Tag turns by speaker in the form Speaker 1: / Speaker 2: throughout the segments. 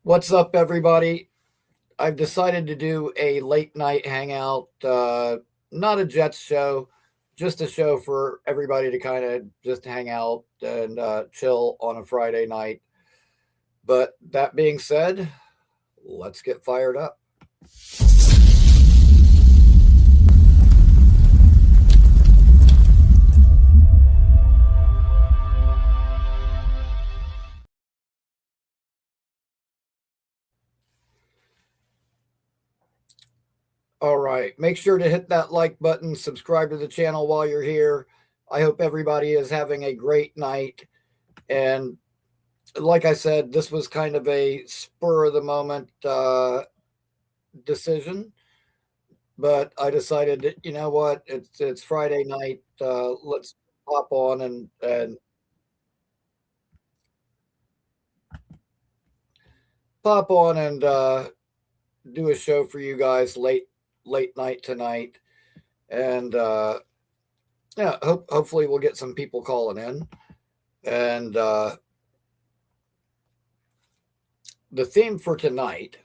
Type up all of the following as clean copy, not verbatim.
Speaker 1: What's up, everybody? I've decided to do a late night hangout, not a Jets show, just a show for everybody to kind of just hang out and chill on a Friday night. But that being said, let's get fired up. All right. Make sure to hit that like button, subscribe to the channel while you're here. I hope everybody is having a great night. And like I said, this was kind of a spur of the moment decision, but I decided that, you know what, it's Friday night. Let's pop on and pop on and do a show for you guys late night tonight. And yeah, hopefully we'll get some people calling in. And the theme for tonight,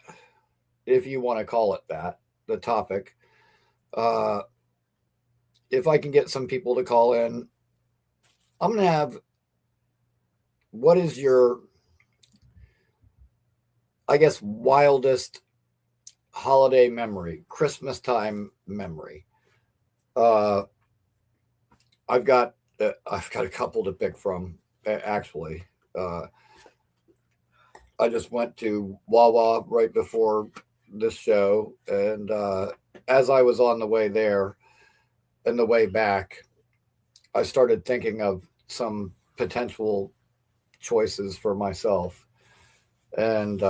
Speaker 1: if you want to call it that, the topic, uh, if I can get some people to call in, I'm gonna have what is your, I guess, wildest holiday memory, Christmas time memory. Uh, I've got a couple to pick from. Actually, uh, I just went to Wawa right before this show, and as I was on the way there and the way back, I started thinking of some potential choices for myself, and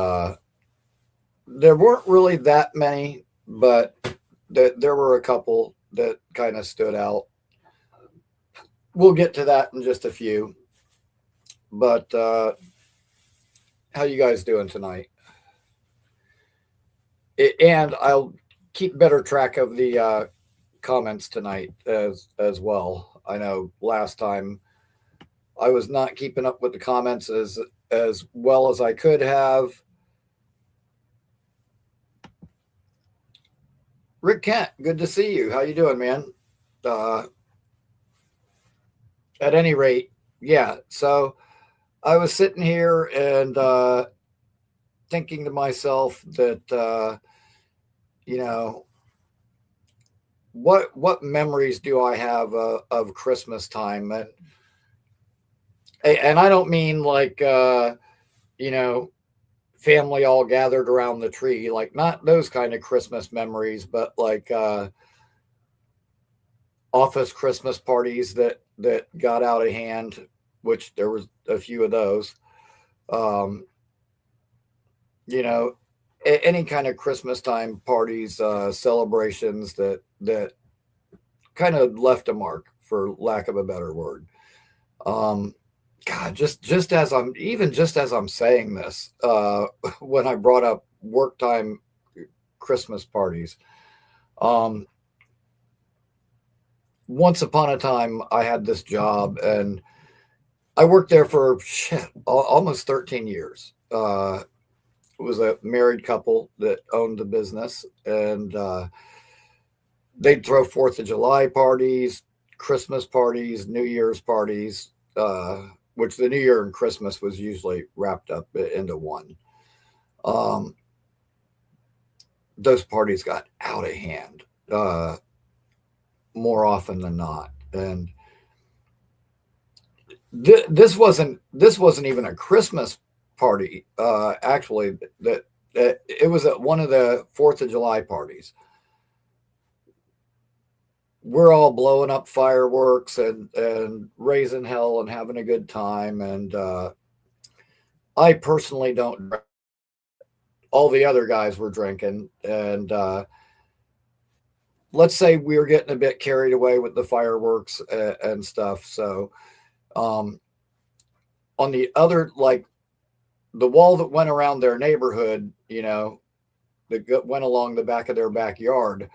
Speaker 1: there weren't really that many, but there were a couple that kind of stood out. We'll get to that in just a few. But how you guys doing tonight? And I'll keep better track of the comments tonight as well. I know last time I was not keeping up with the comments as well as I could have. Rick Kent, good to see you. How you doing, man? Uh, at any rate, yeah. So I was sitting here and thinking to myself that you know what memories do I have of Christmas time, and I don't mean like you know family all gathered around the tree, like not those kind of Christmas memories, but like office Christmas parties that got out of hand, which there was a few of those. Um, you know, any kind of Christmas time parties, celebrations that kind of left a mark, for lack of a better word. Um, God, just as I'm saying this, when I brought up work time Christmas parties, um, once upon a time I had this job and I worked there for almost 13 years. It was a married couple that owned the business, and they'd throw Fourth of July parties, Christmas parties, New Year's parties, which the New Year and Christmas was usually wrapped up into one. Um, those parties got out of hand more often than not, and this wasn't even a Christmas party. Actually, that it was at one of the Fourth of July parties. We're all blowing up fireworks and raising hell and having a good time. And I personally don't. All the other guys were drinking, and let's say we were getting a bit carried away with the fireworks and stuff. So um, on the other, like the wall that went around their neighborhood, that went along the back of their backyard.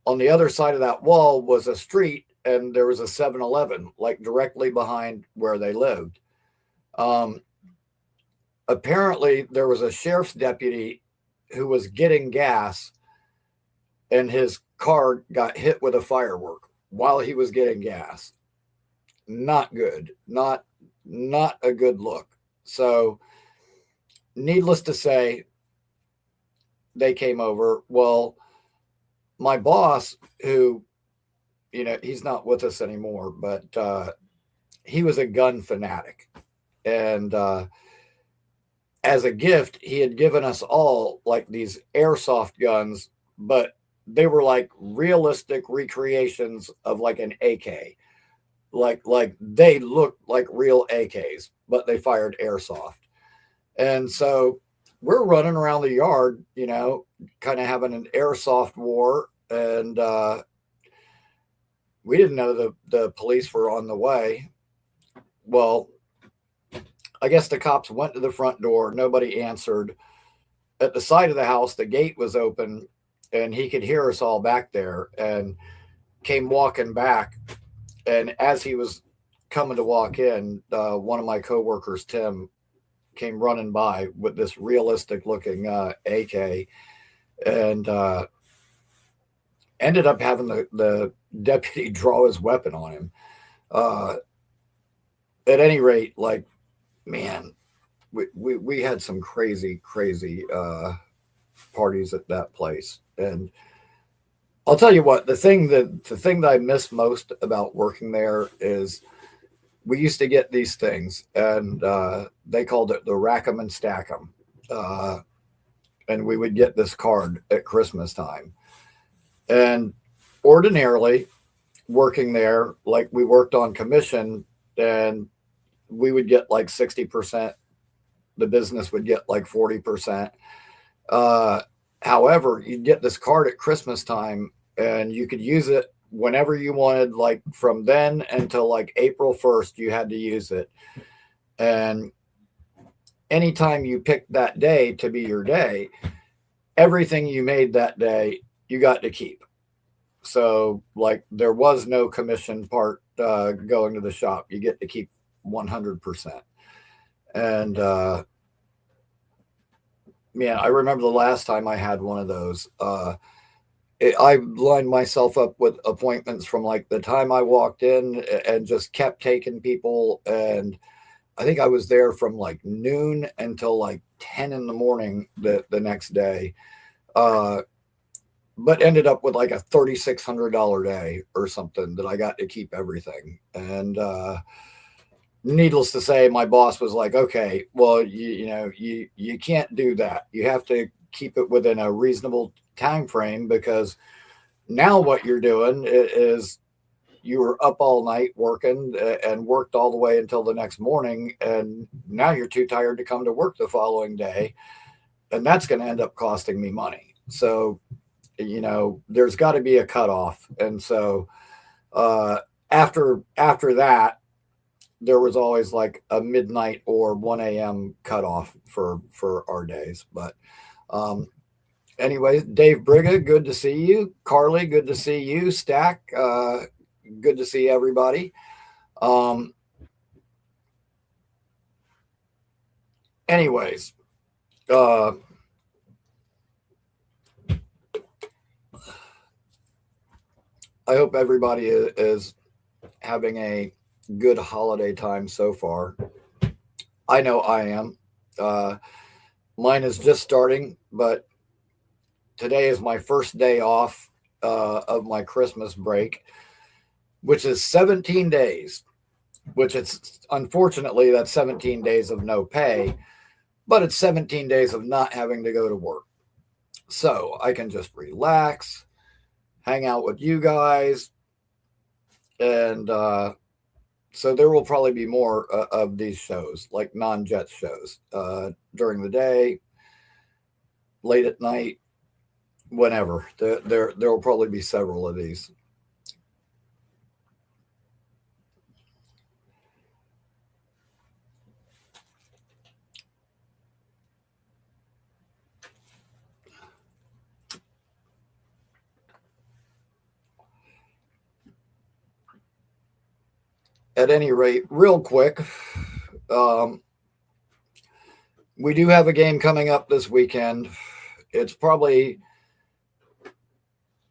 Speaker 1: On the other side of that wall was a street, and there was a 7-Eleven like directly behind where they lived. Um, apparently there was a sheriff's deputy who was getting gas, and his car got hit with a firework while he was getting gas. Not good. Not a good look. So, needless to say, they came over. Well, my boss, who, he's not with us anymore, but he was a gun fanatic. And as a gift, he had given us all like these airsoft guns, but they were like realistic recreations of like an AK. Like they looked like real AKs, but they fired airsoft. And so we're running around the yard, kind of having an airsoft war. And we didn't know the police were on the way. Well, I guess the cops went to the front door. Nobody answered. At the side of the house, the gate was open, and he could hear us all back there and came walking back. And as he was coming to walk in, one of my coworkers, Tim, came running by with this realistic looking AK, and ended up having the deputy draw his weapon on him. At any rate, like, man, we had some crazy parties at that place. And I'll tell you what, the thing that I miss most about working there is we used to get these things, and they called it the rack 'em and stack 'em. And we would get this card at Christmas time. And ordinarily, working there, like, we worked on commission, and we would get like 60%. The business would get like 40%. However, you'd get this card at Christmas time, and you could use it whenever you wanted. Like, from then until like April 1st, you had to use it. And anytime you picked that day to be your day, everything you made that day, you got to keep. So, like, there was no commission part going to the shop. You get to keep 100%. And man, I remember the last time I had one of those. I lined myself up with appointments from like the time I walked in, and just kept taking people. And I think I was there from like noon until like 10 in the morning the next day. But ended up with like a $3,600 day or something that I got to keep everything. And needless to say, my boss was like, okay, well, you can't do that. You have to keep it within a reasonable time frame, because now what you're doing is you were up all night working, and worked all the way until the next morning, and now you're too tired to come to work the following day, and that's going to end up costing me money. So, there's got to be a cutoff. And so after that, there was always like a midnight or 1 a.m. cutoff for our days. But anyways, Dave Briga, good to see you. Carly, good to see you. Stack, good to see everybody. Anyways, I hope everybody is having a good holiday time so far. I know I am. Mine is just starting, but today is my first day off of my Christmas break, which is 17 days, which it's unfortunately that's 17 days of no pay, but it's 17 days of not having to go to work. So I can just relax, hang out with you guys. And so there will probably be more of these shows, like non-Jets shows, during the day, late at night, whenever. There will probably be several of these. At any rate, real quick, We do have a game coming up this weekend. It's probably,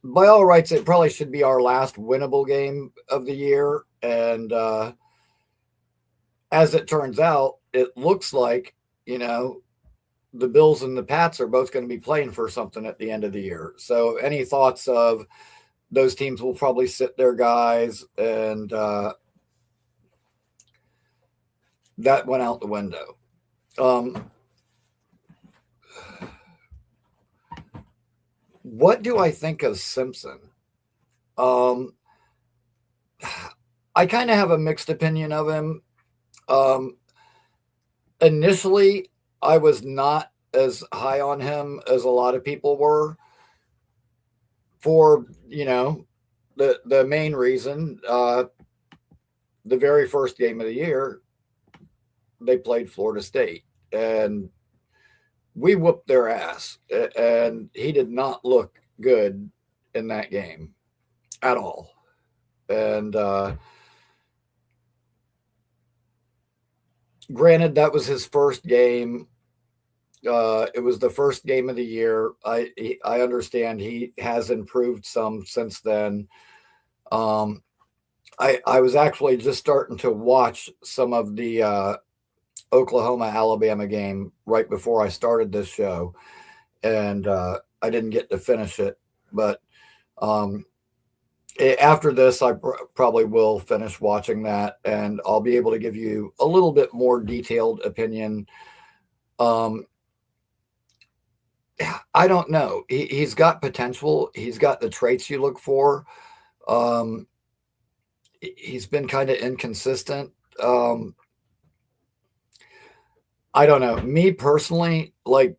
Speaker 1: by all rights, it probably should be our last winnable game of the year. And as it turns out, it looks like, you know, the Bills and the Pats are both going to be playing for something at the end of the year. So, any thoughts of those teams will probably sit their guys, and that went out the window. What do I think of Simpson? Um, I kind of have a mixed opinion of him. Um, Initially, I was not as high on him as a lot of people were for, the main reason. The very first game of the year, they played Florida State, and we whooped their ass, and he did not look good in that game at all. And granted, that was his first game. It was the first game of the year. I understand he has improved some since then. I was actually just starting to watch some of the Oklahoma Alabama game right before I started this show, and I didn't get to finish it. But after this, I probably will finish watching that, and I'll be able to give you a little bit more detailed opinion. I don't know. He's got potential. He's got the traits you look for. He's been kind of inconsistent. I don't know. Me personally, like,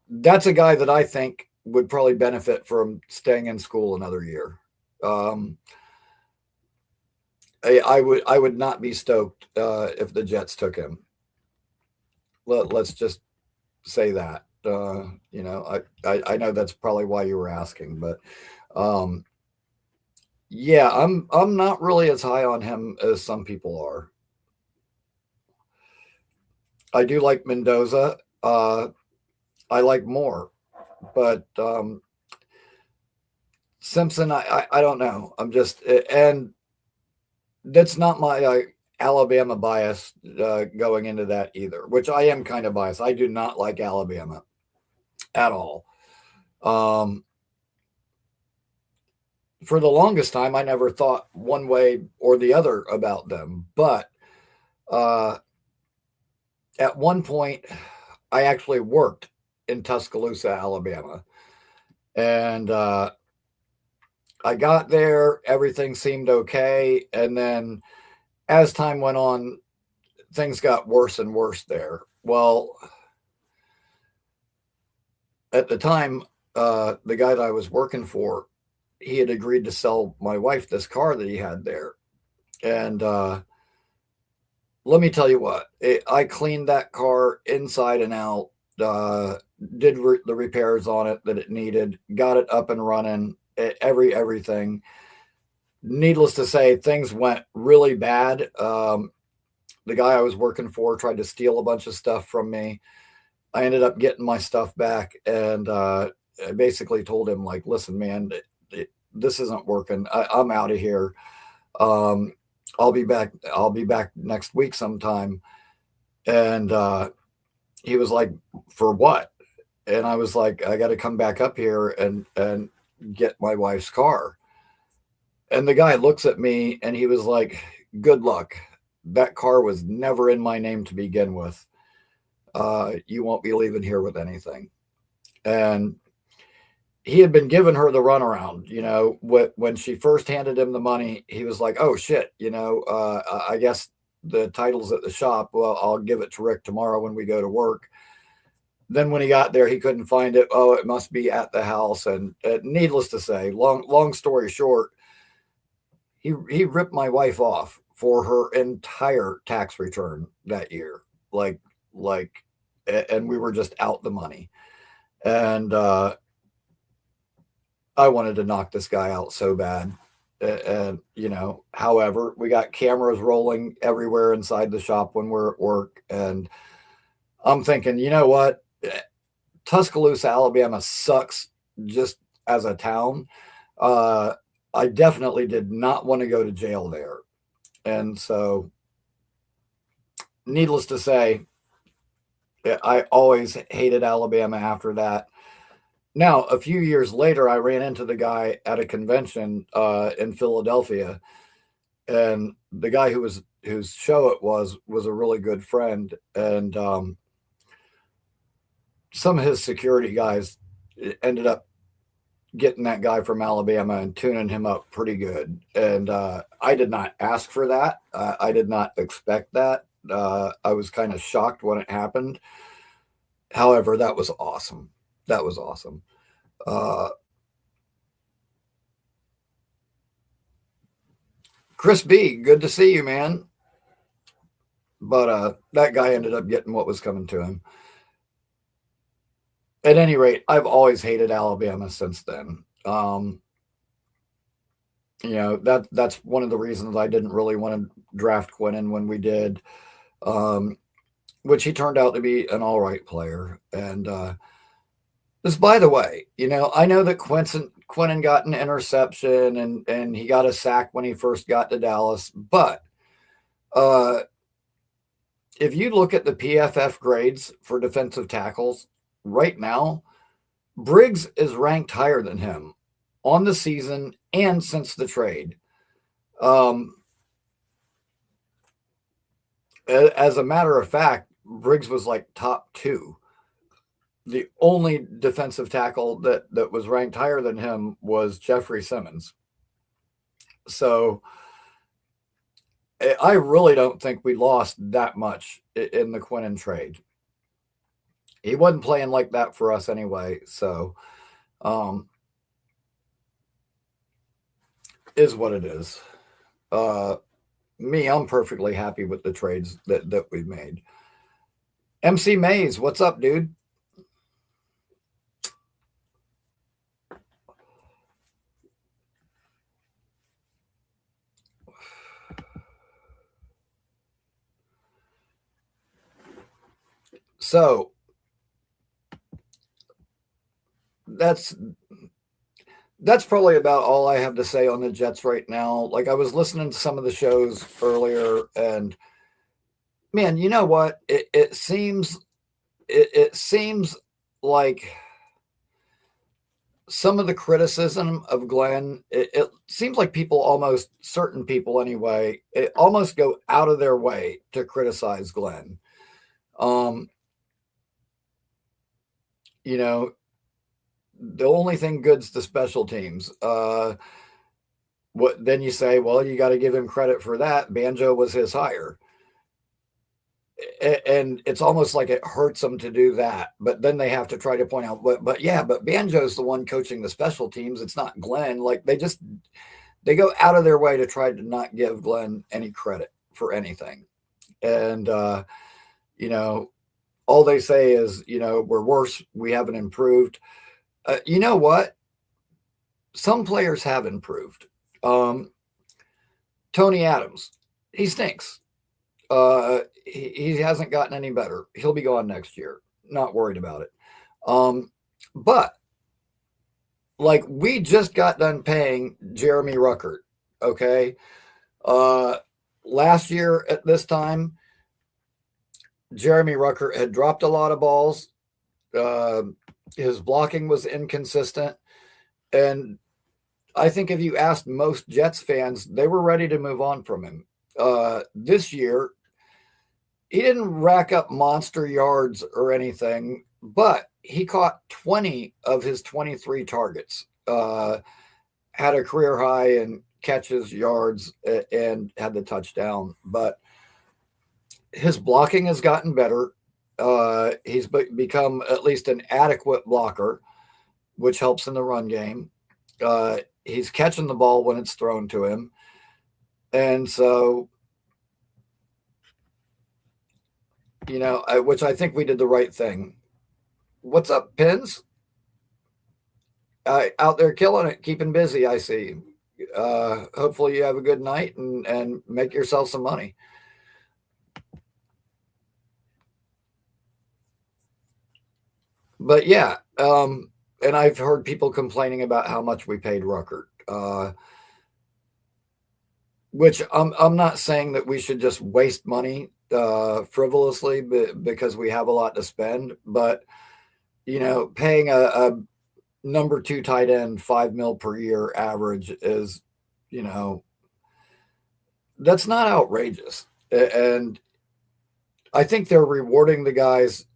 Speaker 1: that's a guy that I think would probably benefit from staying in school another year. I would not be stoked if the Jets took him. Let's just say that. I know that's probably why you were asking, but yeah, I'm not really as high on him as some people are. I do like Mendoza. I like Moore, but Simpson, I don't know. I'm just, and that's not my Alabama bias going into that either, which I am kind of biased. I do not like Alabama at all. For the longest time, I never thought one way or the other about them. But at one point, I actually worked in Tuscaloosa, Alabama. And I got there, everything seemed okay. And then as time went on, things got worse and worse there. Well, at the time, the guy that I was working for, he had agreed to sell my wife this car that he had there. And let me tell you what, I cleaned that car inside and out, did the repairs on it that it needed, got it up and running, everything. Needless to say, things went really bad. The guy I was working for tried to steal a bunch of stuff from me. I ended up getting my stuff back, and I basically told him, like, listen, man, this isn't working. I'm out of here. I'll be back next week sometime. And he was like, for what? And I was like, I got to come back up here and get my wife's car. And the guy looks at me and he was like, good luck. That car was never in my name to begin with. You won't be leaving here with anything. And he had been giving her the runaround, when she first handed him the money, he was like, oh shit, I guess the title's at the shop. Well, I'll give it to Rick tomorrow when we go to work. Then when he got there, he couldn't find it. Oh, it must be at the house. And needless to say, long story short, he ripped my wife off for her entire tax return that year. And we were just out the money. And I wanted to knock this guy out so bad. And, however, we got cameras rolling everywhere inside the shop when we're at work. And I'm thinking, you know what? Tuscaloosa, Alabama sucks just as a town. Uh, I definitely did not want to go to jail there. And so, needless to say, I always hated Alabama after that. Now, a few years later, I ran into the guy at a convention in Philadelphia, and the guy whose show it was a really good friend, and some of his security guys ended up getting that guy from Alabama and tuning him up pretty good. And I did not ask for that. I did not expect that. I was kind of shocked when it happened. However, that was awesome. That was awesome. Uh, Chris B, good to see you, man. But that guy ended up getting what was coming to him. At any rate, I've always hated Alabama since then. That's one of the reasons I didn't really want to draft Quinnen when we did, um, which he turned out to be an all right player. And this, by the way, I know that Quinnen got an interception and he got a sack when he first got to Dallas, but uh, if you look at the PFF grades for defensive tackles right now, Briggs is ranked higher than him on the season and since the trade. As a matter of fact, Briggs was like top 2. The only defensive tackle that was ranked higher than him was Jeffrey Simmons. So I really don't think we lost that much in the Quinnen trade. He wasn't playing like that for us anyway. So is what it is. I'm perfectly happy with the trades that we've made. MC Mays, what's up, dude? So that's probably about all I have to say on the Jets right now. Like, I was listening to some of the shows earlier, and man, you know what? It seems like some of the criticism of Glenn, it seems like certain people anyway, it almost go out of their way to criticize Glenn. You know, the only thing good's the special teams. What then you say, well, you got to give him credit for that. Banjo was his hire. And it's almost like it hurts them to do that. But then they have to try to point out, but Banjo's the one coaching the special teams. It's not Glenn. Like, they go out of their way to try to not give Glenn any credit for anything. And, all they say is, we're worse. We haven't improved. You know what? Some players have improved. Tony Adams, he stinks. He hasn't gotten any better. He'll be gone next year. Not worried about it. But like, we just got done paying Jeremy Ruckert. Okay. Last year at this time, Jeremy Ruckert had dropped a lot of balls. His blocking was inconsistent. And I think if you asked most Jets fans, they were ready to move on from him. This year, he didn't rack up monster yards or anything, but he caught 20 of his 23 targets, had a career high in catches, yards, and had the touchdown. But his blocking has gotten better. He's become at least an adequate blocker, which helps in the run game. He's catching the ball when it's thrown to him. And so, which I think we did the right thing. What's up, Pins? Out there killing it, keeping busy, I see. Hopefully you have a good night and make yourself some money. But yeah, and I've heard people complaining about how much we paid Ruckert. Which I'm not saying that we should just waste money frivolously because we have a lot to spend, but paying a number two tight end 5 mil per year average is, you know, that's not outrageous. And I think they're rewarding the guys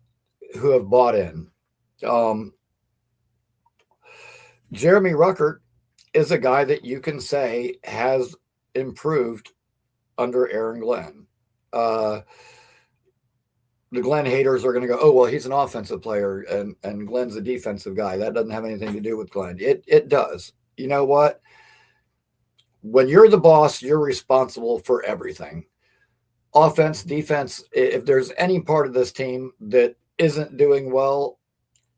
Speaker 1: who have bought in. Um, Jeremy Ruckert is a guy that you can say has improved under Aaron Glenn. Uh, the Glenn haters are going to go, oh, well, he's an offensive player and Glenn's a defensive guy. That doesn't have anything to do with Glenn. It does. You know what? When you're the boss, you're responsible for everything. Offense, defense, if there's any part of this team that isn't doing well,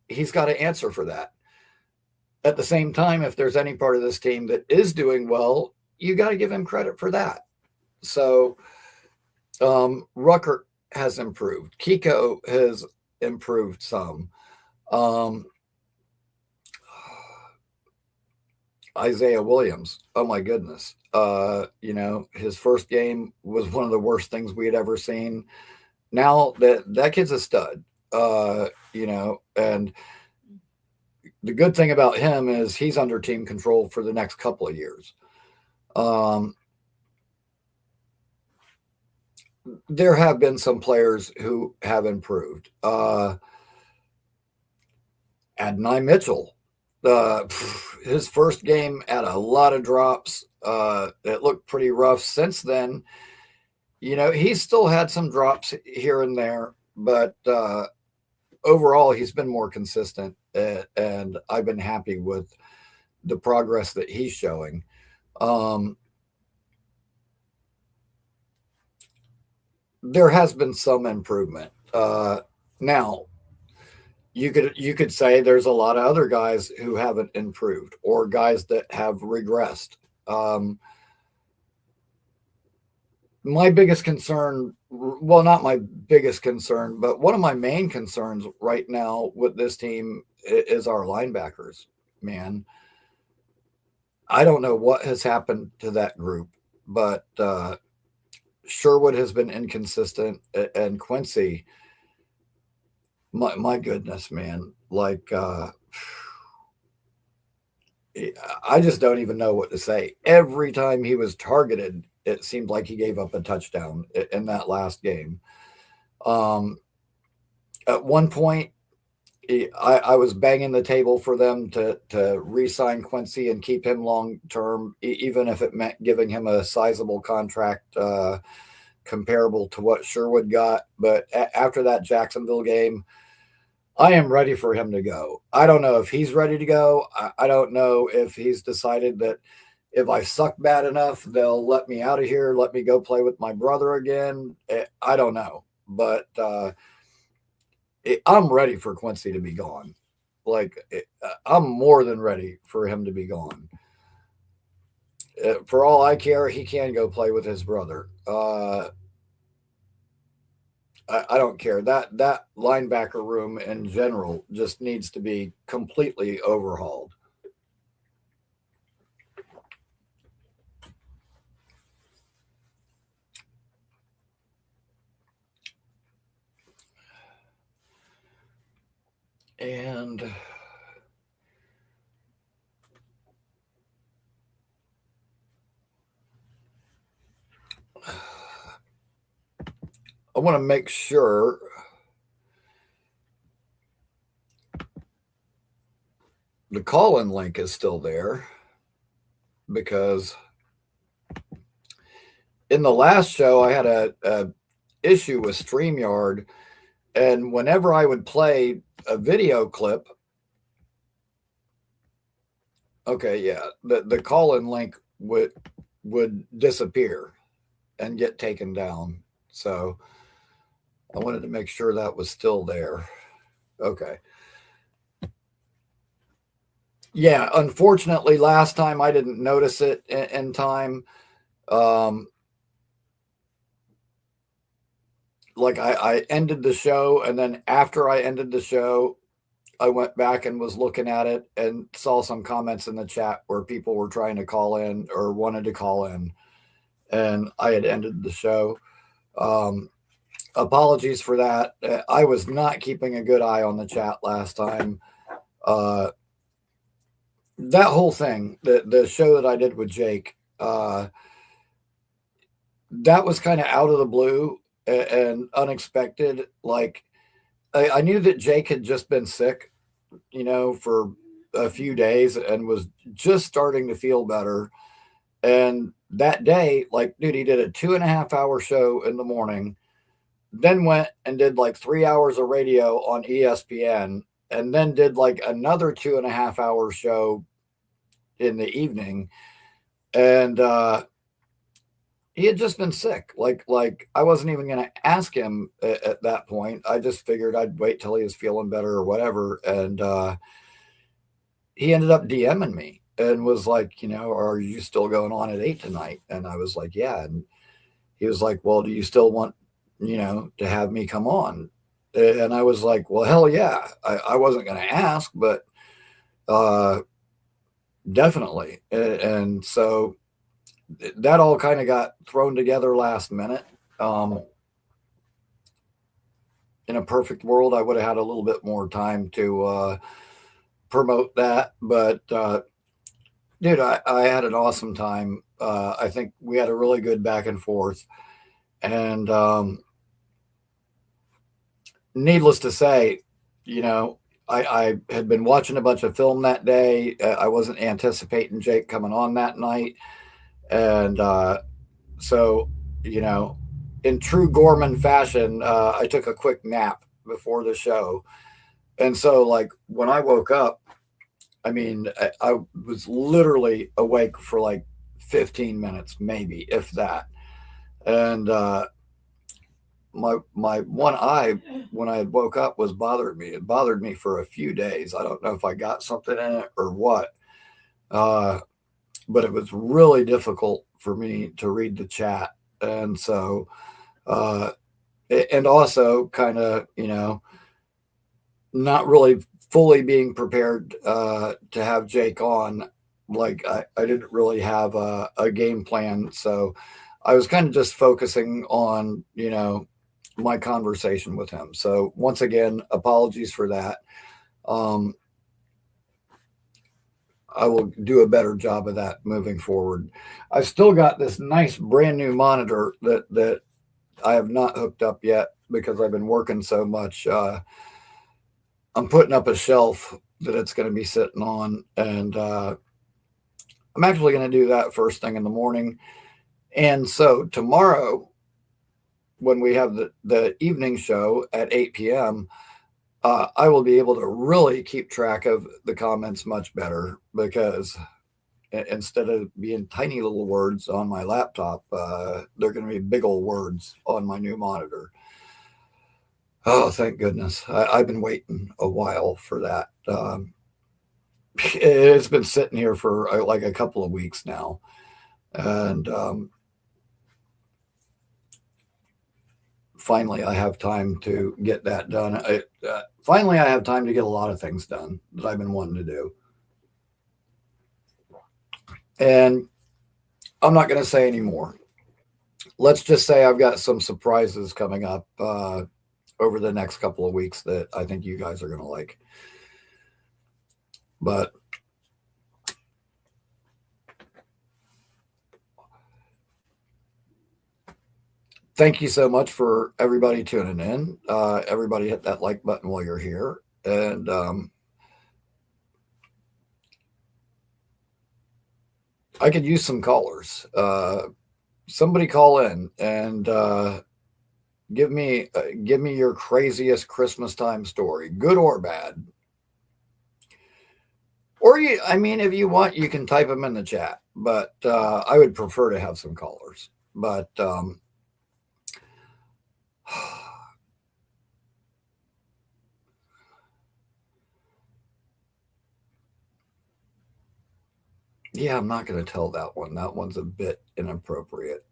Speaker 1: he's got to answer for that. At the same time, if there's any part of this team that is doing well, you got to give him credit for that. So Ruckert has improved. Kiko has improved some. Isaiah Williams. Oh my goodness. His first game was one of the worst things we had ever seen. Now that kid's a stud. And the good thing about him is he's under team control for the next couple of years. There have been some players who have improved. Adonai Mitchell, his first game had a lot of drops. It looked pretty rough. Since then, he's still had some drops here and there, but overall, he's been more consistent, and I've been happy with the progress that he's showing. There has been some improvement. Now, you could say there's a lot of other guys who haven't improved or guys that have regressed. My biggest concern, well, not my biggest concern, but one of my main concerns right now with this team is our linebackers, man. I don't know what has happened to that group, but Sherwood has been inconsistent, and Quincy, my goodness, man, like I just don't even know what to say. Every time he was targeted, it seemed like he gave up a touchdown in that last game. At one point, I was banging the table for them to re-sign Quincy and keep him long term, even if it meant giving him a sizable contract comparable to what Sherwood got. But after that Jacksonville game, I am ready for him to go. I don't know if he's ready to go. I don't know if he's decided that if I suck bad enough, they'll let me out of here, let me go play with my brother again. I don't know. But I'm ready for Quincy to be gone. I'm more than ready for him to be gone. For all I care, he can go play with his brother. I don't care. That linebacker room in general just needs to be completely overhauled. And I want to make sure the call-in link is still there, because in the last show I had a issue with StreamYard, and whenever I would play a video clip, okay, yeah, the call-in link would disappear and get taken down. So I wanted to make sure that was still there. Okay. Yeah, unfortunately, last time I didn't notice it in time. Like I ended the show, and then after I ended the show, I went back and was looking at it and saw some comments in the chat where people were trying to call in or wanted to call in, and I had ended the show. Um, Apologies for that. I was not keeping a good eye on the chat last time. Uh, that whole thing, the show that I did with Jake, that was kind of out of the blue and unexpected. Like I knew that Jake had just been sick, for a few days and was just starting to feel better. And that day, like, dude, he did a 2.5 hour show in the morning, then went and did like 3 hours of radio on ESPN, and then did like another 2.5 hour show in the evening. And he had just been sick. Like I wasn't even going to ask him at that point. I just figured I'd wait till he was feeling better or whatever. And he ended up DMing me and was like, are you still going on at 8 tonight? And I was like, yeah. And he was like, well, do you still want, to have me come on? And I was like, well, hell yeah. I wasn't going to ask, but definitely. And so that all kind of got thrown together last minute. In a perfect world, I would have had a little bit more time to promote that. But dude, I had an awesome time. I think we had a really good back and forth. And needless to say, I had been watching a bunch of film that day. I wasn't anticipating Jake coming on that night. And so, in true Gorman fashion, I took a quick nap before the show. And so, like, when I woke up, I mean, I was literally awake for like 15 minutes, maybe, if that. And my one eye, when I woke up, was bothering me. It bothered me for a few days. I don't know if I got something in it or what. But it was really difficult for me to read the chat. And so, and also kind of, not really fully being prepared to have Jake on. Like I didn't really have a game plan. So I was kind of just focusing on, my conversation with him. So once again, apologies for that. I will do a better job of that moving forward. I've still got this nice brand new monitor that I have not hooked up yet because I've been working so much. I'm putting up a shelf that it's going to be sitting on, and I'm actually going to do that first thing in the morning. And so tomorrow, when we have the evening show at 8 p.m., I will be able to really keep track of the comments much better because instead of being tiny little words on my laptop, they're going to be big old words on my new monitor. Oh, thank goodness. I've been waiting a while for that. It's been sitting here for like a couple of weeks now. And finally, I have time to get that done. Finally, I have time to get a lot of things done that I've been wanting to do. And I'm not going to say any more. Let's just say I've got some surprises coming up over the next couple of weeks that I think you guys are going to like. But thank you so much for everybody tuning in. Everybody hit that like button while you're here. And I could use some callers. Somebody call in and give me your craziest Christmas time story, good or bad. Or if you want, you can type them in the chat. But I would prefer to have some callers. But yeah, I'm not going to tell that one. That one's a bit inappropriate.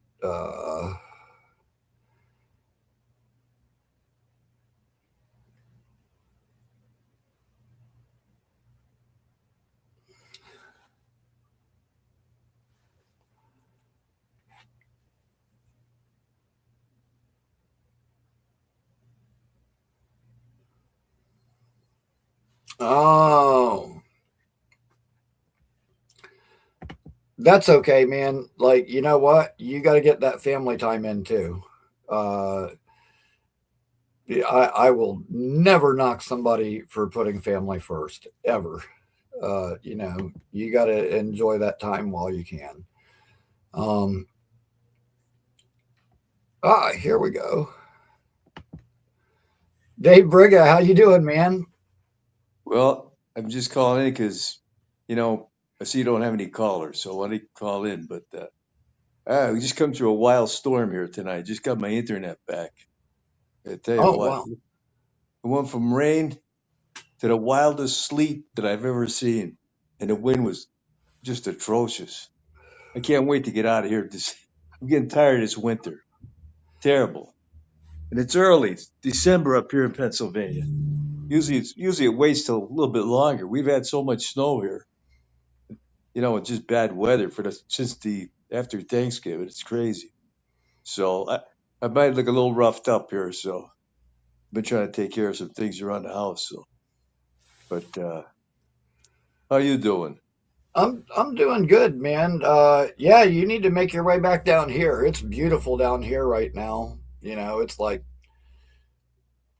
Speaker 1: Oh, that's okay, man. Like, you know what? You got to get that family time in too. Uh, yeah, I will never knock somebody for putting family first, ever. You got to enjoy that time while you can. Um, Here we go. Dave Briga, how you doing, man?
Speaker 2: Well, I'm just calling in because, you know, I see you don't have any callers, so I want to call in. But we just come through a wild storm here tonight. Just got my internet back. I tell you
Speaker 1: Oh,
Speaker 2: what,
Speaker 1: wow.
Speaker 2: it went from rain to the wildest sleet that I've ever seen, and the wind was just atrocious. I can't wait to get out of here. I'm getting tired of this winter. Terrible, and it's early. It's December up here in Pennsylvania. Usually it waits till a little bit longer. We've had so much snow here. It's just bad weather for the since the after Thanksgiving. It's crazy. So I might look a little roughed up here. So I've been trying to take care of some things around the house. So, but how you doing?
Speaker 1: I'm doing good, man. Yeah, you need to make your way back down here. It's beautiful down here right now. It's like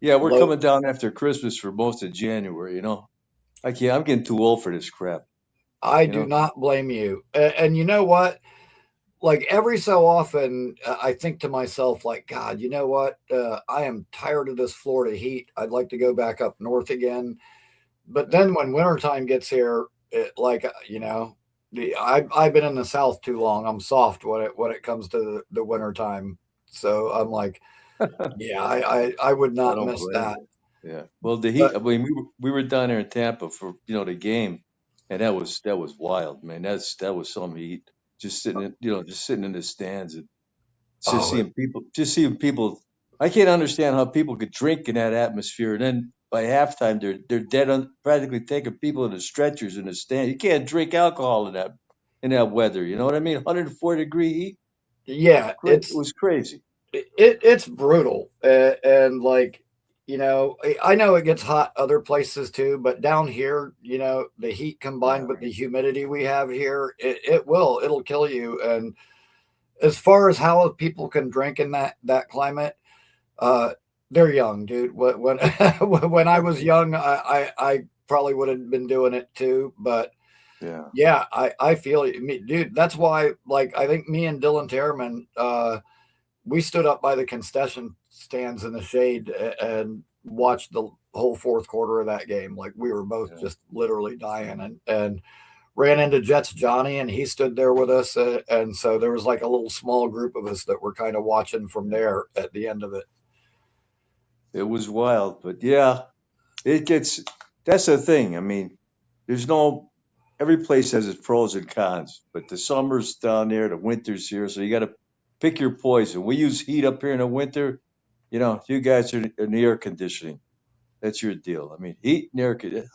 Speaker 2: Yeah, we're
Speaker 1: low.
Speaker 2: coming down after Christmas for most of January. I can't. I'm getting too old for this crap.
Speaker 1: I
Speaker 2: You
Speaker 1: do
Speaker 2: know.
Speaker 1: not blame you. And you know what? Like every so often, I think to myself, like, God, you know what? I am tired of this Florida heat. I'd like to go back up north again. But
Speaker 2: Yeah.
Speaker 1: then when wintertime gets here, I've been in the South too long. I'm soft when it comes to the wintertime. So I'm like, yeah, I would
Speaker 2: I
Speaker 1: not
Speaker 2: don't
Speaker 1: miss
Speaker 2: blame
Speaker 1: that.
Speaker 2: you. Yeah. Well, the heat.
Speaker 1: But
Speaker 2: I mean, we were down there in Tampa for the game, and that was wild, man. That was some heat. Just sitting in the stands and just
Speaker 1: oh,
Speaker 2: seeing people. Just seeing people. I can't understand how people could drink in that atmosphere, and then by halftime they're dead on practically taking people in the stretchers in the stand. You can't drink alcohol in that weather. You know what I mean? 104-degree heat.
Speaker 1: yeah,
Speaker 2: It was crazy.
Speaker 1: it's brutal, and like I know it gets hot other places too, but down here, the heat combined
Speaker 2: Yeah.
Speaker 1: with the humidity we have here, it'll kill you. And as far as how people can drink in that climate, uh, they're young, dude. When when I was young, I probably would have been doing it too, but
Speaker 2: Yeah.
Speaker 1: yeah, I feel you, dude. That's why, like, I think me and Dylan Terriman, we stood up by the concession stands in the shade and watched the whole fourth quarter of that game. Like we were both
Speaker 2: Yeah.
Speaker 1: just literally dying, and ran into Jets Johnny, and he stood there with us, and so there was like a little small group of us that were kind of watching from
Speaker 2: Yeah.
Speaker 1: there at the end of it.
Speaker 2: It was wild, but yeah, it gets. That's the thing. I mean, there's no. Every place has its pros and cons, but the summer's down there, the winter's here, so you got to pick your poison. We use heat up here in the winter. You guys are in the air conditioning. That's your deal. I mean, heat and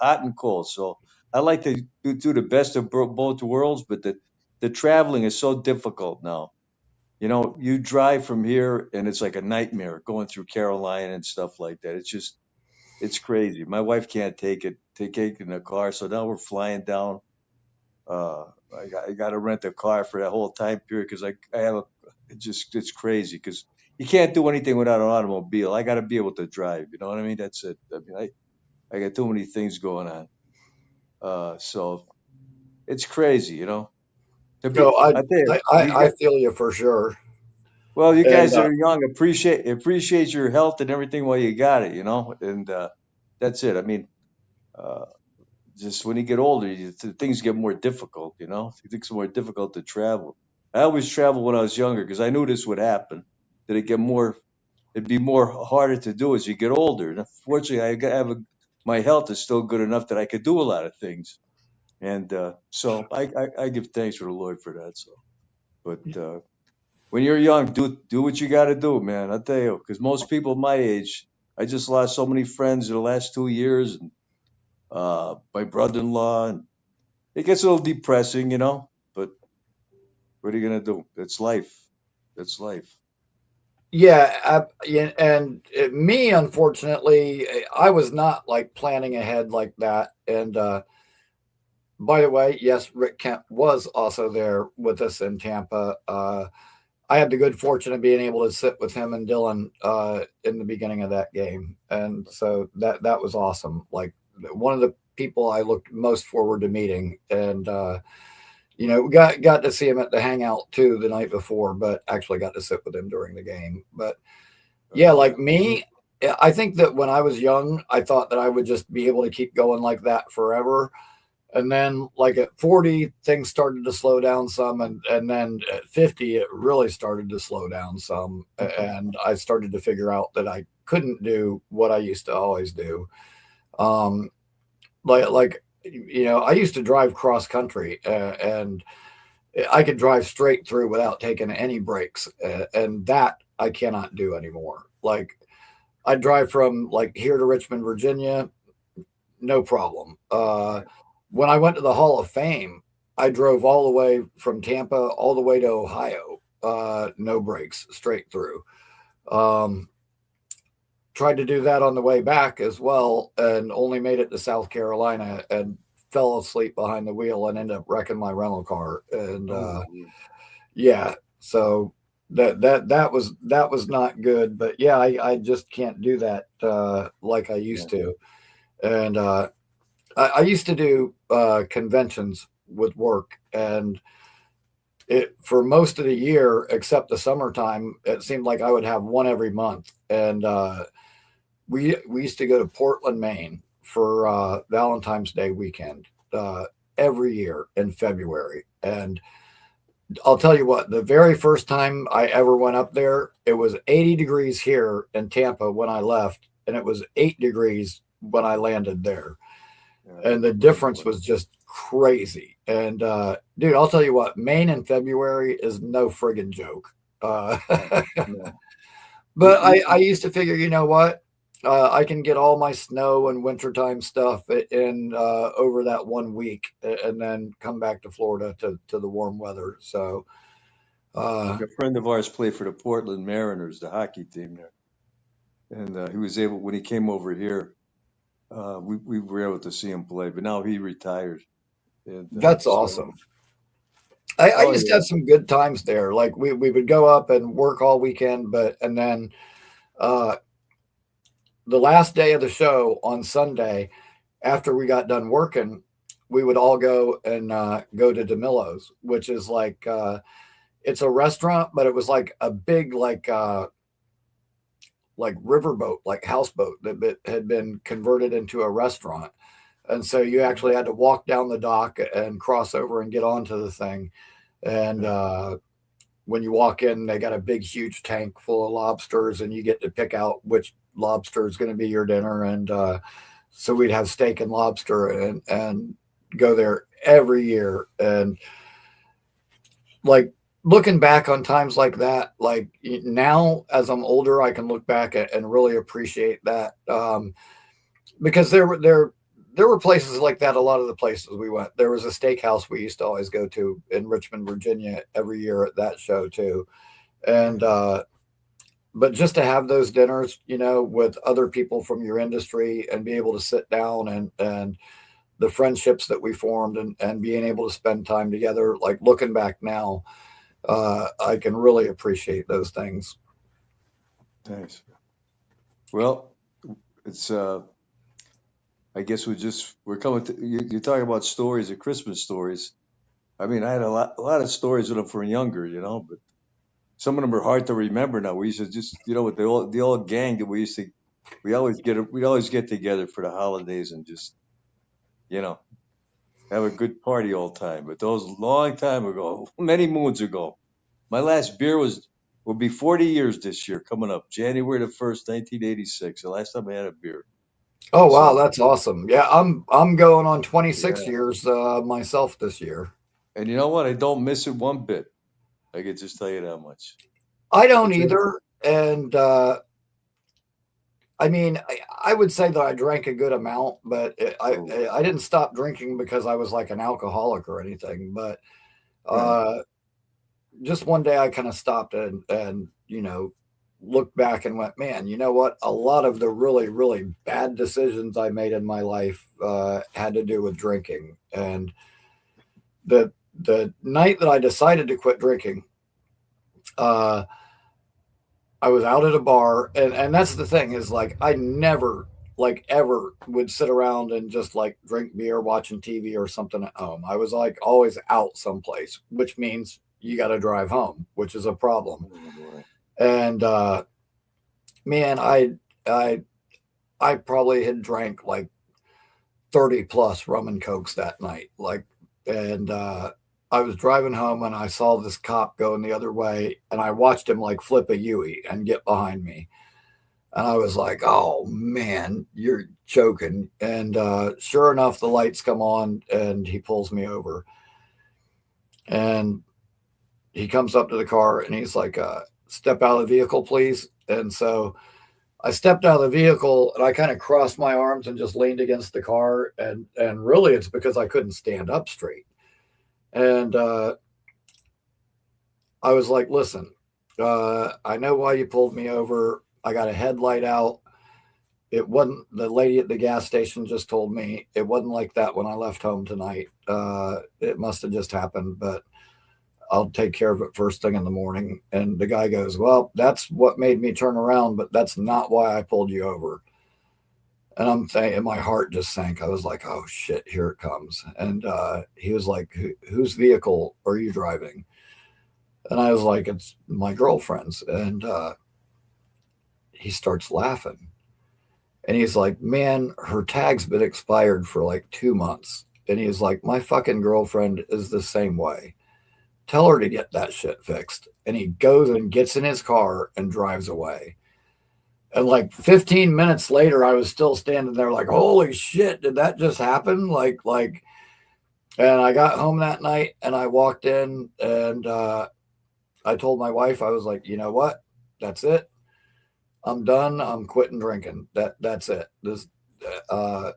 Speaker 2: hot and cold. So I like to do the best of both worlds, but the traveling is so difficult now. You drive from here and it's like a nightmare going through Carolina and stuff like that. It's crazy. My wife can't take it in the car, so now we're flying down. Uh, I got to rent a car for that whole time period because I have it's crazy because you can't do anything without an automobile. I got to be able to drive. You know what I mean? That's it. I mean, I got too many things going on. So it's crazy. To be,
Speaker 1: No, I
Speaker 2: I tell you,
Speaker 1: I I,
Speaker 2: you
Speaker 1: I
Speaker 2: got
Speaker 1: feel you for sure.
Speaker 2: well, you
Speaker 1: And
Speaker 2: guys that are young appreciate your health and everything while you got it. And that's it. I mean. Uh, just when you get older, things get more difficult. Things are more difficult to travel. I always traveled when I was younger because I knew this would happen. That it'd be more harder to do as you get older. And unfortunately, my health is still good enough that I could do a lot of things. And so I give thanks for the Lord for that. So, but when you're young, do what you got to do, man. I tell you, because most people my age, I just lost so many friends in the last 2 years, and my brother-in-law, and it gets a little depressing. But what are you gonna do? It's life. It's life.
Speaker 1: Yeah, and me, unfortunately, I was not like planning ahead like that. And by the way, yes, Rick Kent was also there with us in Tampa. I had the good fortune of being able to sit with him and Dylan in the beginning of that game, and so that was awesome. Like one of the people I looked most forward to meeting, and got to see him at the hangout too the night before, but actually got to sit with him during the game. But yeah,
Speaker 2: Oh yeah.
Speaker 1: like me, I think that when I was young, I thought that I would just be able to keep going like that forever. And then like at 40, things started to slow down some. And then at 50, it really started to slow down some. And I started to figure out that I couldn't do what I used to always do. Um, I used to drive cross country and I could drive straight through without taking any breaks. And that I cannot do anymore. Like I drive from like here to Richmond, Virginia, no problem. When I went to the Hall of Fame, I drove all the way from Tampa all the way to Ohio, no breaks, straight through. Um, Tried to do that on the way back as well, and only made it to South Carolina and fell asleep behind the wheel and ended up wrecking my rental car. And
Speaker 2: Oh yeah.
Speaker 1: yeah, so that was not good. But yeah, I just can't do that like I
Speaker 2: Yeah.
Speaker 1: used to. And I used to do conventions with work, and it for most of the year, except the summertime, it seemed like I would have one every month. And we used to go to Portland, Maine for Valentine's Day weekend every year in February. And I'll tell you what, the very first time I ever went up there, it was 80 degrees here in Tampa when I left, and it was 8 degrees when I landed there.
Speaker 2: Yeah.
Speaker 1: And the difference was just crazy. And dude, I'll tell you what, Maine in February is no friggin' joke.
Speaker 2: No, no. We,
Speaker 1: But I
Speaker 2: we,
Speaker 1: used to figure, you know what? I can get all my snow and wintertime stuff in over that 1 week, and then come back to Florida to the warm weather. So, uh,
Speaker 2: a friend of ours played for the Portland Mariners, the hockey team there, and he was able when he came over here. We were able to see him play, but now he retired. And
Speaker 1: that's
Speaker 2: so,
Speaker 1: awesome. I
Speaker 2: oh
Speaker 1: used to
Speaker 2: yeah,
Speaker 1: have some good times there. Like we would go up and work all weekend, but and then uh, the last day of the show on Sunday, after we got done working, we would all go and go to DeMillo's, which is like it's a restaurant, but it was like a big like riverboat, like houseboat that had been converted into a restaurant. And so you actually had to walk down the dock and cross over and get onto the thing. And
Speaker 2: yeah,
Speaker 1: when you walk in, they got a big, huge tank full of lobsters, and you get to pick out which lobster is going to be your dinner. And so we'd have steak and lobster and go there every year. And like looking back on times like that, like now as I'm older, I can look back and really appreciate that because there were places like that. A lot of the places we went, there was a steakhouse we used to always go to in Richmond, Virginia, every year at that show too. And
Speaker 2: yeah.
Speaker 1: but just to have those dinners, with other people from your industry and be able to sit down and the friendships that we formed and being able to spend time together, like looking back now, I can really appreciate those things.
Speaker 2: Thanks. Well, it's I guess we're coming to you're talking about stories of Christmas stories. I mean, I had a lot of stories with them from younger, but some of them are hard to remember now. We used to just, with the old gang that we always get together for the holidays and just, you know, have a good party all the time. But those long time ago, many moons ago, my last beer will be 40 years this year, coming up January the 1st, 1986. The last time I had a beer.
Speaker 1: Oh wow,
Speaker 2: So
Speaker 1: that's awesome. Yeah, I'm going on 26
Speaker 2: yeah,
Speaker 1: years myself this year.
Speaker 2: and you know what? I don't miss it one bit. I can just tell you that much.
Speaker 1: I don't
Speaker 2: It's a,
Speaker 1: either, and I mean, I would say that I drank a good amount, but
Speaker 2: oh,
Speaker 1: I didn't stop drinking because I was like an alcoholic or anything. But
Speaker 2: right.
Speaker 1: uh, just one day I kind of stopped and looked back and went, man, you know what? A lot of the really, really bad decisions I made in my life had to do with drinking. And the the night that I decided to quit drinking, uh, I was out at a bar, and that's the thing is like I never like ever would sit around and just like drink beer watching TV or something at home. I was like always out someplace, which means you got to drive home, which is a problem.
Speaker 2: Oh, boy.
Speaker 1: And man, I I probably had drank like 30 plus rum and cokes that night. Like, and I was driving home and I saw this cop going the other way and I watched him like flip a Yui and get behind me. And I was like, oh man, you're choking. And sure enough, the lights come on and he pulls me over. And he comes up to the car and he's like, step out of the vehicle, please. And so I stepped out of the vehicle and I kind of crossed my arms and just leaned against the car. And really, it's because I couldn't stand up straight. And I was like, listen, I know why you pulled me over. I got a headlight out. It wasn't the lady at the gas station just told me it wasn't like that when I left home tonight. It must have just happened, but I'll take care of it first thing in the morning. And the guy goes, well, that's what made me turn around, but that's not why I pulled you over. And I'm thinking, my heart just sank. I was like, oh shit, here it comes. And he was like, whose vehicle are you driving? And I was like, it's my girlfriend's. And he starts laughing. And he's like, man, her tag's been expired for like 2 months. And he's like, my fucking girlfriend is the same way. Tell her to get that shit fixed. And he goes and gets in his car and drives away. And like 15 minutes later, I was still standing there like, holy shit, did that just happen? And I got home that night and I walked in and I told my wife, I was like, you know what? That's it. I'm done. I'm quitting drinking. That's it. Uh,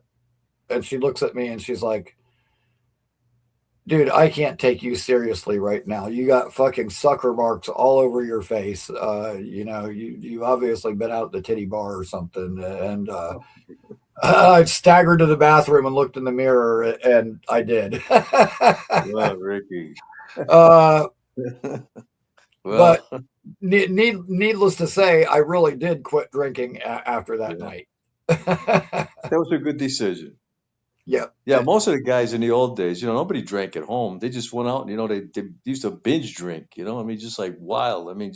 Speaker 1: and she looks at me and she's like, dude, I can't take you seriously right now. You got fucking sucker marks all over your face. You obviously been out at the titty bar or something. And I staggered to the bathroom and looked in the mirror, and I did.
Speaker 2: Well, Rickie.
Speaker 1: uh,
Speaker 2: Well,
Speaker 1: but needless to say, I really did quit drinking after that
Speaker 2: yeah,
Speaker 1: night.
Speaker 2: that was a good decision.
Speaker 1: Yeah.
Speaker 2: Yeah, most of the guys in the old days, nobody drank at home. They just went out and, they used to binge drink, I mean, just like wild. I mean,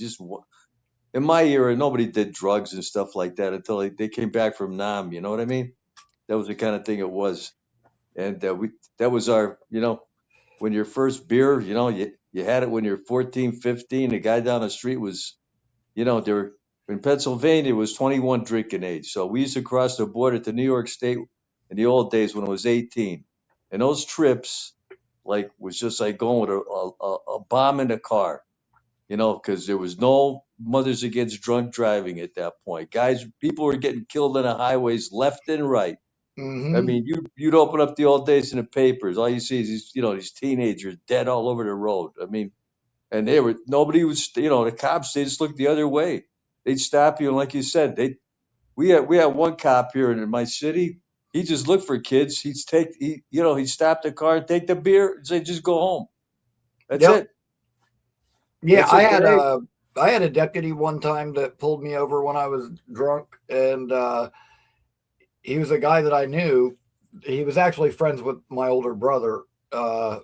Speaker 2: in my era, nobody did drugs and stuff like that until they came back from Nam, you know what I mean? That was the kind of thing it was. And that was when your first beer, you had it when you're 14, 15. The guy down the street was, there in Pennsylvania it was 21 drinking age. So we used to cross the border to New York State in the old days when it was 18. And those trips like was just like going with a bomb in the car, because there was no Mothers Against Drunk Driving at that point. People were getting killed on the highways left and right. I
Speaker 1: Hmm.
Speaker 2: mean, you'd open up the old days in the papers. All you see is these teenagers dead all over the road. I mean, and nobody was, the cops, they just looked the other way. They'd stop you, and like you said, we had one cop here in my city. He just looked for kids. He'd stop the car and take the beer and say, just go home. That's
Speaker 1: Yep.
Speaker 2: it.
Speaker 1: Yeah,
Speaker 2: That's it today.
Speaker 1: I had a deputy one time that pulled me over when I was drunk, and he was a guy that I knew. He was actually friends with my older brother, uh,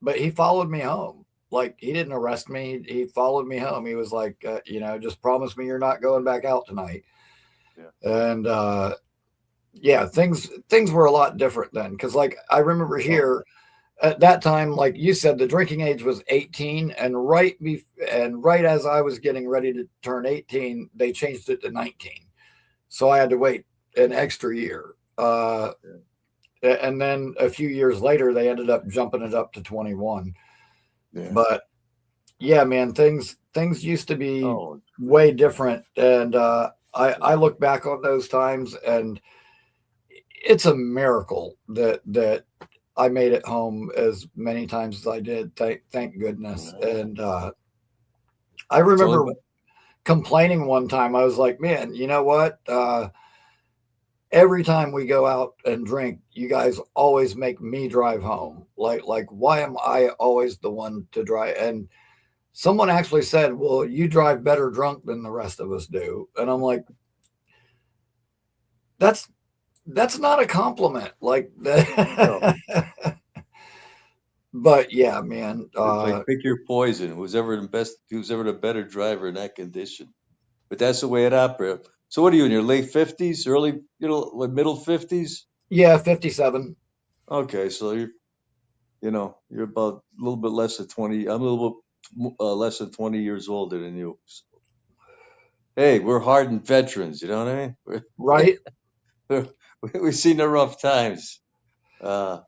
Speaker 1: but he followed me home. Like he didn't arrest me. He followed me home. He was like, just promise me you're not going back out tonight.
Speaker 2: Yeah.
Speaker 1: And yeah, things were a lot different then. Because like I remember
Speaker 2: Oh,
Speaker 1: here at that time, like you said, the drinking age was 18, and right as I was getting ready to turn 18, they changed it to 19. So I had to wait an extra year.
Speaker 2: yeah.
Speaker 1: And then a few years later, they ended up jumping it up to 21.
Speaker 2: Yeah.
Speaker 1: But yeah, man, things used to be
Speaker 2: Oh, it's
Speaker 1: way
Speaker 2: crazy.
Speaker 1: different, and I look back on those times, and it's a miracle that I made it home as many times as I did. Thank goodness.
Speaker 2: Yeah.
Speaker 1: And I
Speaker 2: It's only
Speaker 1: remember
Speaker 2: about
Speaker 1: complaining one time. I was like, man, you know what? Every time we go out and drink, you guys always make me drive home. Like why am I always the one to drive? And someone actually said, well, you drive better drunk than the rest of us do. And I'm like, that's that's not a compliment. Like
Speaker 2: No,
Speaker 1: that. But yeah, man.
Speaker 2: it's like pick your poison. Who's ever the better driver in that condition. But that's the way it operates. So what are you in your late 50s, early, like middle 50s?
Speaker 1: Yeah, 57.
Speaker 2: Okay, so you're about a little bit less than 20. I'm a little bit less than 20 years older than you. So, hey, we're hardened veterans. You know what I mean?
Speaker 1: Right.
Speaker 2: We've seen the rough times. Uh,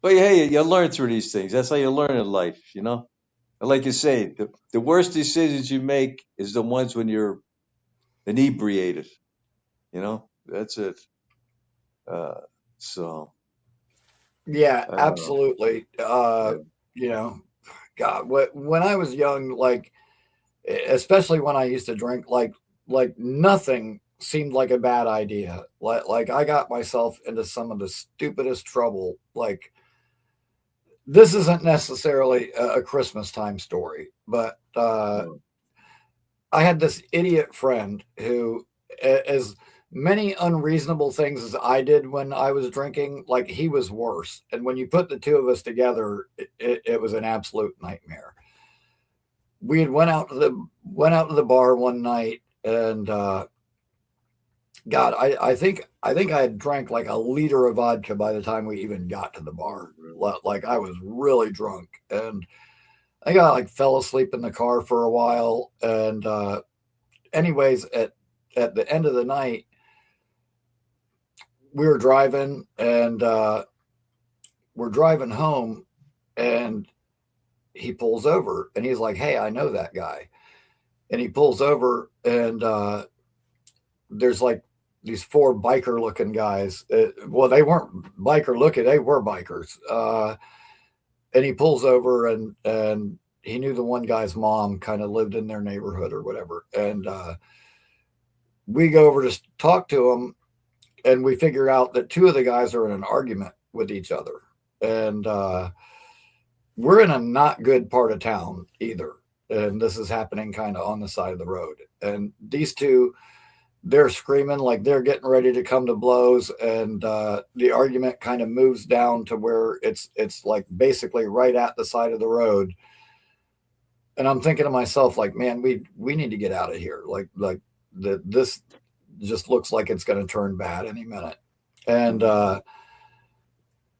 Speaker 2: but hey, you learn through these things. That's how you learn in life. And like you say, the worst decisions you make is the ones when you're inebriated. That's it. Uh, so
Speaker 1: Yeah,
Speaker 2: I don't know.
Speaker 1: absolutely.
Speaker 2: Yeah.
Speaker 1: You know, God, when I was young, like especially when I used to drink, like nothing seemed like a bad idea. Like I got myself into some of the stupidest trouble. Like this isn't necessarily a Christmas time story, but
Speaker 2: No.
Speaker 1: I had this idiot friend who, as many unreasonable things as I did when I was drinking, like he was worse. And when you put the two of us together, it was an absolute nightmare. We had went out to the bar one night, and God, I think I had drank like a liter of vodka by the time we even got to the bar. Like I was really drunk, and I got like fell asleep in the car for a while. And anyways, at the end of the night, we were driving, and we're driving home, and he pulls over, and he's like, "Hey, I know that guy." And he pulls over, and there's like these four biker looking guys. Well, they weren't biker looking; they were bikers. And he pulls over, and he knew the one guy's mom kind of lived in their neighborhood or whatever. And we go over to talk to him, and we figure out that two of the guys are in an argument with each other. And we're in a not good part of town either. And this is happening kind of on the side of the road. And these two, they're screaming like they're getting ready to come to blows. And the argument kind of moves down to where it's like basically right at the side of the road. And I'm thinking to myself, like, man, we need to get out of here. This just looks like it's going to turn bad any minute. And all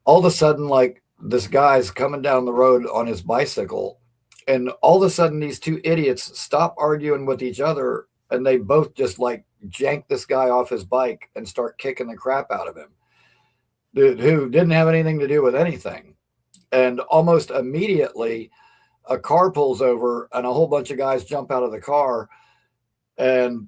Speaker 1: of a sudden, like this guy's coming down the road on his bicycle, and all of a sudden, these two idiots stop arguing with each other, and they both just like jank this guy off his bike and start kicking the crap out of him, who didn't have anything to do with anything. And almost immediately, a car pulls over, and a whole bunch of guys jump out of the car, and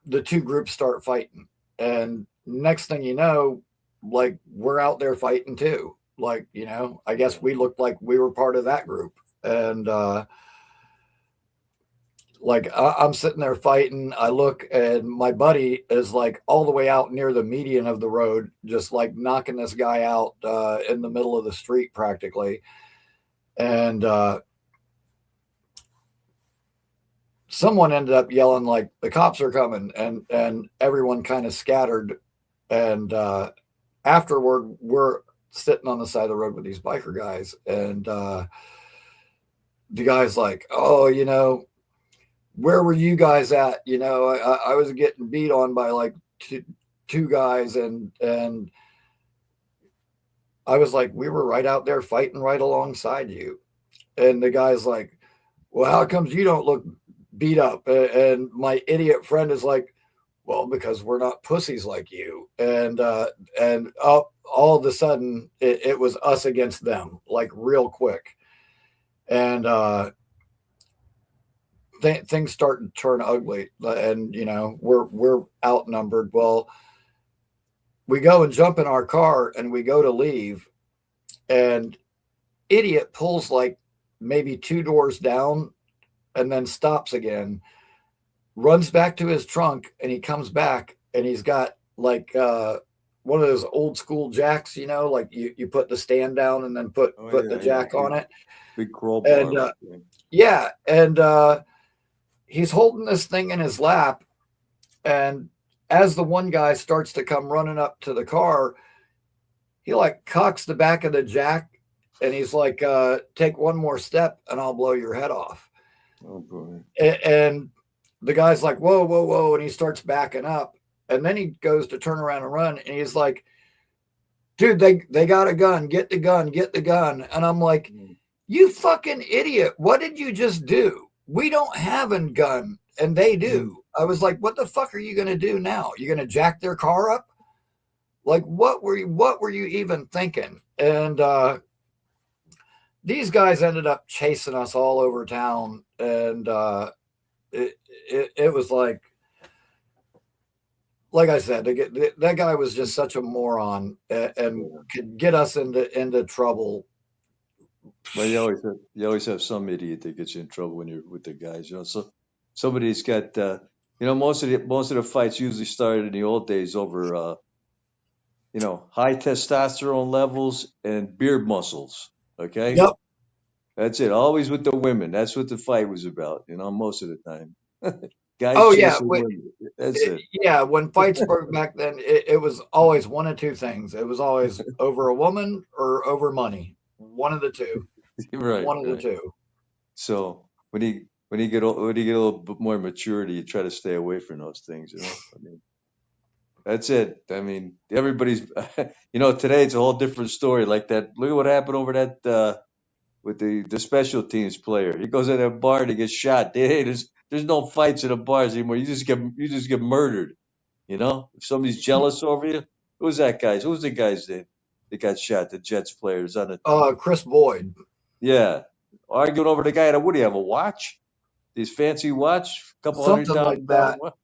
Speaker 1: the two groups start fighting. And next thing you know, like we're out there fighting too. Like, I guess we looked like we were part of that group. And like I'm sitting there fighting. I look, and my buddy is like all the way out near the median of the road, just like knocking this guy out in the middle of the street practically. And someone ended up yelling like the cops are coming, and everyone kind of scattered. And afterward, we're sitting on the side of the road with these biker guys, and the guy's like, oh, where were you guys at? I was getting beat on by like two guys, and I was like, we were right out there fighting right alongside you. And the guy's like, well, how comes you don't look beat up? And my idiot friend is like, well, because we're not pussies like you. And all of a sudden it was us against them, like real quick. And things start to turn ugly, and we're outnumbered. Well, we go and jump in our car, and we go to leave, and idiot pulls like maybe two doors down and then stops again. runs back to his trunk, and he comes back, and he's got like one of those old school jacks, like you put the stand down and then put
Speaker 2: Oh
Speaker 1: put the
Speaker 2: yeah, yeah,
Speaker 1: jack on it.
Speaker 2: big
Speaker 1: And
Speaker 2: crowbar. Thing.
Speaker 1: yeah, and he's holding this thing in his lap, and as the one guy starts to come running up to the car, he like cocks the back of the jack, and he's like, take one more step and I'll blow your head off.
Speaker 2: Oh boy.
Speaker 1: And the guy's like, whoa, whoa, whoa, and he starts backing up, and then he goes to turn around and run, and he's like, dude, they got a gun, get the gun, get the gun. And I'm like,
Speaker 2: Mm.
Speaker 1: you fucking idiot, what did you just do? We don't have a gun, and they
Speaker 2: Mm.
Speaker 1: do. I was like, what the fuck are you going to do now? You're going to jack their car up? Like, what were you even thinking? And these guys ended up chasing us all over town, and it was like I said, that guy was just such a moron, and
Speaker 2: Yeah.
Speaker 1: could get us into trouble.
Speaker 2: Well, you always have some idiot that gets you in trouble when you're with the guys. So somebody's got most of the fights usually started in the old days over high testosterone levels and beard muscles. Okay,
Speaker 1: Yep.
Speaker 2: that's it. Always with the women. That's what the fight was about. Most of the time, guys
Speaker 1: Oh yeah.
Speaker 2: chasing women. That's it.
Speaker 1: Yeah. When fights broke back then, it was always one of two things. It was always over a woman or over money. One of the two.
Speaker 2: Right,
Speaker 1: One of the
Speaker 2: right.
Speaker 1: two.
Speaker 2: So when you get a little bit more maturity, you try to stay away from those things. I mean, that's it. I mean, everybody's, today it's a whole different story. Like that, look at what happened over that with the special teams player. He goes in a bar to get shot. Hey, there's no fights in the bars anymore. You just get murdered. If somebody's jealous over you, who's that guy's? Who's the guy's name that got shot? The Jets players on it.
Speaker 1: Chris Boyd.
Speaker 2: Yeah, arguing over the guy. What do you have, a watch? These fancy watch, couple hundred
Speaker 1: Something
Speaker 2: thousand
Speaker 1: like
Speaker 2: dollar
Speaker 1: that.
Speaker 2: watch.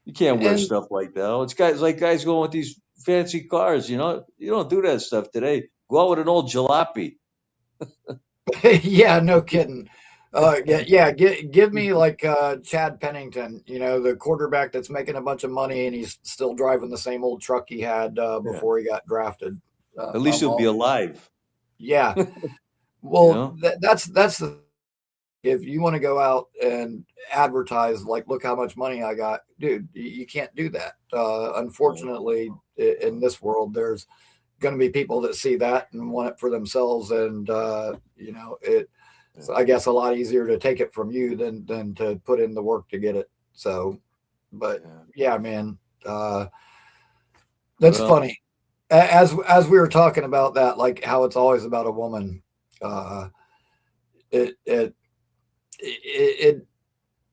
Speaker 2: You can't wear
Speaker 1: And
Speaker 2: stuff like that. It's guys going with these fancy cars. You don't do that stuff today. Go out with an old jalopy.
Speaker 1: yeah, no kidding. Yeah, yeah. Give me like Chad Pennington, the quarterback that's making a bunch of money, and he's still driving the same old truck he had
Speaker 2: Yeah.
Speaker 1: before he got drafted.
Speaker 2: At least
Speaker 1: I'm
Speaker 2: he'll be
Speaker 1: all,
Speaker 2: alive.
Speaker 1: yeah.
Speaker 2: You
Speaker 1: Well,
Speaker 2: know.
Speaker 1: that's the if you want to go out and advertise, like, look how much money I got, dude, you can't do that.
Speaker 2: Right.
Speaker 1: Unfortunately, in this world, there's going to be people that see that and want it for themselves, and it.
Speaker 2: Yeah.
Speaker 1: So I guess a lot easier to take it from you than to put in the work to get it. So, but
Speaker 2: Yeah.
Speaker 1: yeah, man, that's
Speaker 2: Well,
Speaker 1: funny. As we were talking about that, like how it's always about a woman. Uh, it it it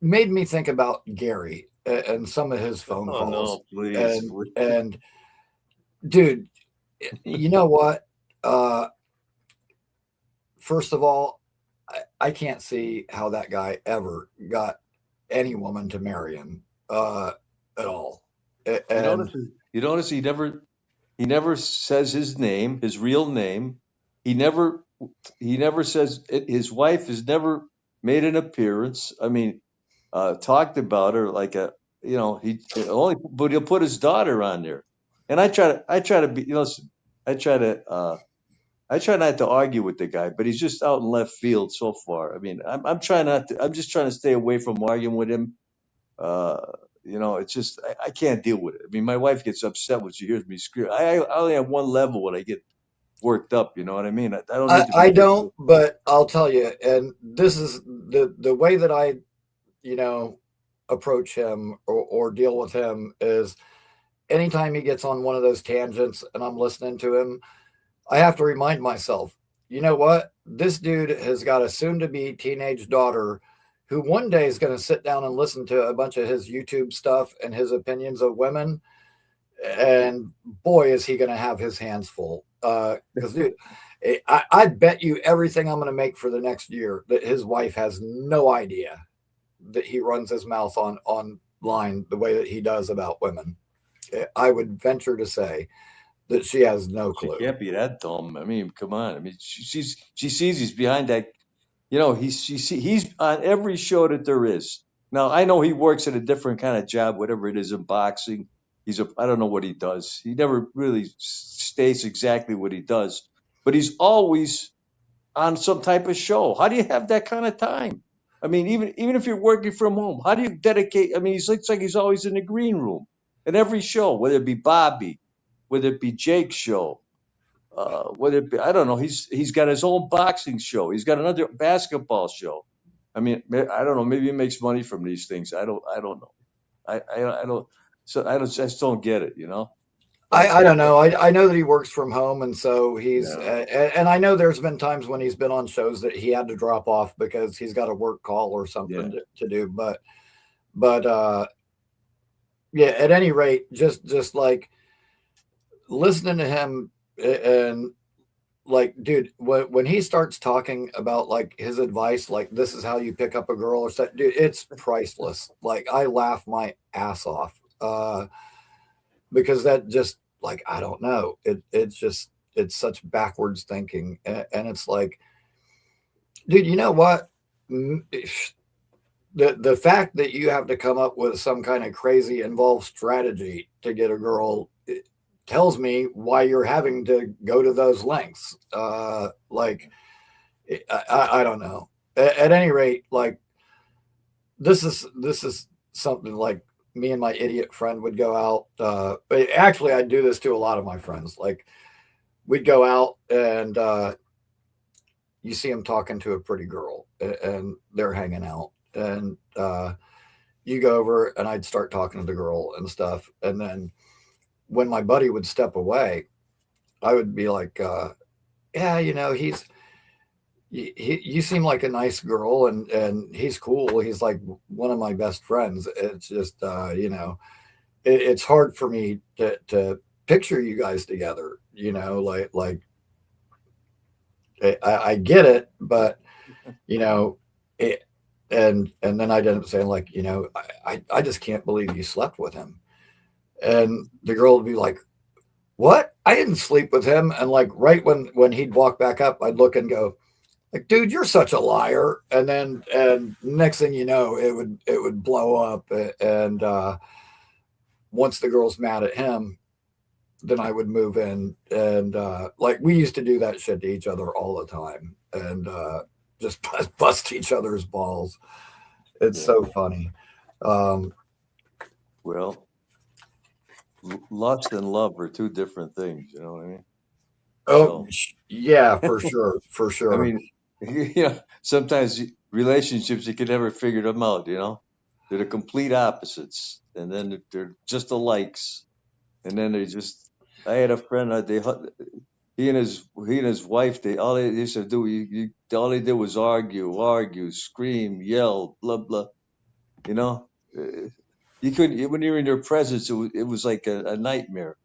Speaker 1: made me think about Gary and some of his phone
Speaker 2: oh
Speaker 1: calls.
Speaker 2: no, please.
Speaker 1: And dude, you know what? Uh, First of all, I can't see how that guy ever got any woman to marry him at all.
Speaker 2: You
Speaker 1: And
Speaker 2: notice? You notice he never says his name, his real name. He never he never says it, his wife has never made an appearance. I mean, talked about her like he only, but he'll put his daughter on there. And I try to be, listen, I try to, I try not to argue with the guy, but he's just out in left field so far. I mean, I'm trying not to, I'm just trying to stay away from arguing with him. Uh, it's just, I can't deal with it. I mean, my wife gets upset when she hears me scream. I only have one level when I get worked up. You know what I mean? I don't need to be
Speaker 1: I
Speaker 2: getting
Speaker 1: don't, but I'll tell you, and this is the way that I, you know, approach him or deal with him is anytime he gets on one of those tangents and I'm listening to him, I have to remind myself, you know what? This dude has got a soon to be teenage daughter who one day is going to sit down and listen to a bunch of his YouTube stuff and his opinions of women. And boy, is he going to have his hands full. Because, dude, I bet you everything I'm going to make for the next year that his wife has no idea that he runs his mouth on online the way that he does about women. I would venture to say that she has no
Speaker 2: She
Speaker 1: clue.
Speaker 2: can't be that dumb. I mean, come on. I mean, she sees he's behind that. He's on every show that there is. Now I know he works at a different kind of job, whatever it is in boxing. I don't know what he does. He never really states exactly what he does, but he's always on some type of show. How do you have that kind of time? I mean, even if you're working from home, how do you dedicate? I mean, he looks like he's always in the green room at every show, whether it be Bobby, whether it be Jake's show, whether it be, I don't know. He's got his own boxing show. He's got another basketball show. I mean, I don't know. Maybe he makes money from these things. I don't know. I don't. So I just don't get it. But
Speaker 1: I don't know. I know that he works from home, and so he's
Speaker 2: yeah,
Speaker 1: and I know there's been times when he's been on shows that he had to drop off because he's got a work call or
Speaker 2: yeah,
Speaker 1: something to do. But yeah, at any rate, just like listening to him and like, dude, when he starts talking about like his advice, like this is how you pick up a girl or something, dude, it's priceless. Like I laugh my ass off because that just like I don't know, it's just it's such backwards thinking, and it's like, dude, you know what? The fact that you have to come up with some kind of crazy involved strategy to get a girl tells me why you're having to go to those lengths. Like, I don't know. At any rate, like this is something like me and my idiot friend would go out. But actually, I do this to a lot of my friends. Like, we'd go out and you see them talking to a pretty girl, and they're hanging out, and you go over and I'd start talking to the girl and stuff, and then when my buddy would step away, I would be like, "Yeah, you seem like a nice girl, and he's cool. He's like one of my best friends. It's just, it's hard for me to picture you guys together. Like I get it, but you know, it, and then I'd end up saying like, I just can't believe you slept with him." And the girl would be like, "What? I didn't sleep with him." And like right when he'd walk back up, I'd look and go, like, "Dude, you're such a liar." And next thing you know, it would blow up. And once the girl's mad at him, then I would move in, and like we used to do that shit to each other all the time, and just bust each other's balls. It's
Speaker 2: yeah.
Speaker 1: so funny. Um,
Speaker 2: Well, lust and love are two different things. You know what I mean?
Speaker 1: oh
Speaker 2: So,
Speaker 1: yeah, for sure, for
Speaker 2: I
Speaker 1: sure.
Speaker 2: mean, sometimes relationships you can never figure them out. They're the complete opposites, and then they're just alikes, and then they just. I had a friend. He and his wife. They used to do. All they did was argue, scream, yell, blah blah. You know, Uh, you couldn't when you're in their presence. It was like a nightmare.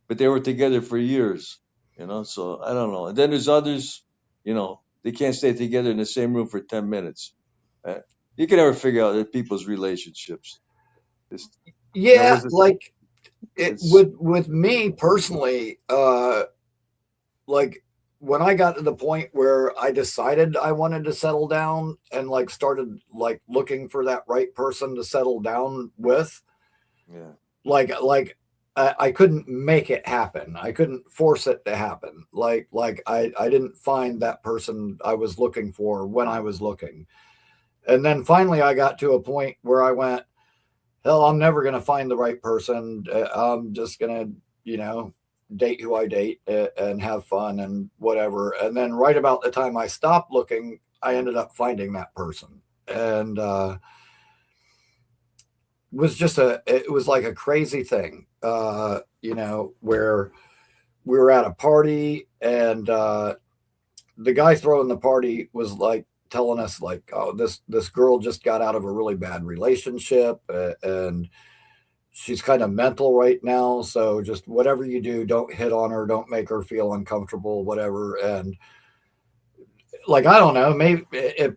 Speaker 2: But they were together for years. So I don't know. And then there's others. They can't stay together in the same room for 10 minutes. Uh, you can never figure out people's relationships. It's,
Speaker 1: Yeah,
Speaker 2: was it?
Speaker 1: like
Speaker 2: It's
Speaker 1: with me personally, like when I got to the point where I decided I wanted to settle down and like started like looking for that right person to settle down with,
Speaker 2: yeah.
Speaker 1: like I couldn't make it happen. I couldn't force it to happen. Like I didn't find that person I was looking for when I was looking. And then finally I got to a point where I went, hell, I'm never going to find the right person. I'm just going to, date who I date and have fun and whatever. And then right about the time I stopped looking, I ended up finding that person. And it was like a crazy thing, where we were at a party, and the guy throwing the party was like telling us like, "Oh, this girl just got out of a really bad relationship, and she's kind of mental right now. So just whatever you do, don't hit on her, don't make her feel uncomfortable, whatever." And like I don't know, maybe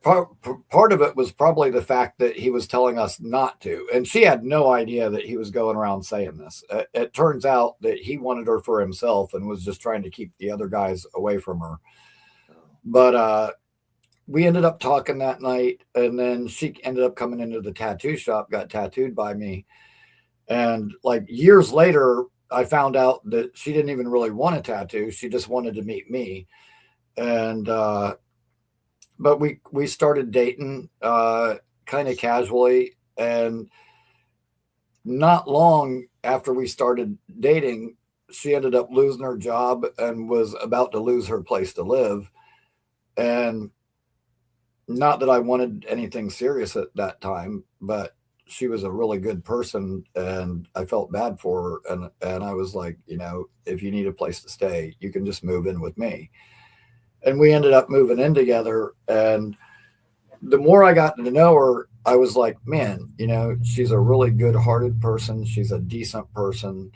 Speaker 1: part of it was probably the fact that he was telling us not to, and she had no idea that he was going around saying this. It turns out that he wanted her for himself and was just trying to keep the other guys away from her. But we ended up talking that night, and then she ended up coming into the tattoo shop, got tattooed by me. And like years later, I found out that she didn't even really want a tattoo. She just wanted to meet me. And but we started dating kind of casually, and not long after we started dating, she ended up losing her job and was about to lose her place to live. And not that I wanted anything serious at that time, but she was a really good person, and I felt bad for her. And I was like, if you need a place to stay, you can just move in with me. And we ended up moving in together. And the more I got to know her, I was like, man, she's a really good hearted person. She's a decent person.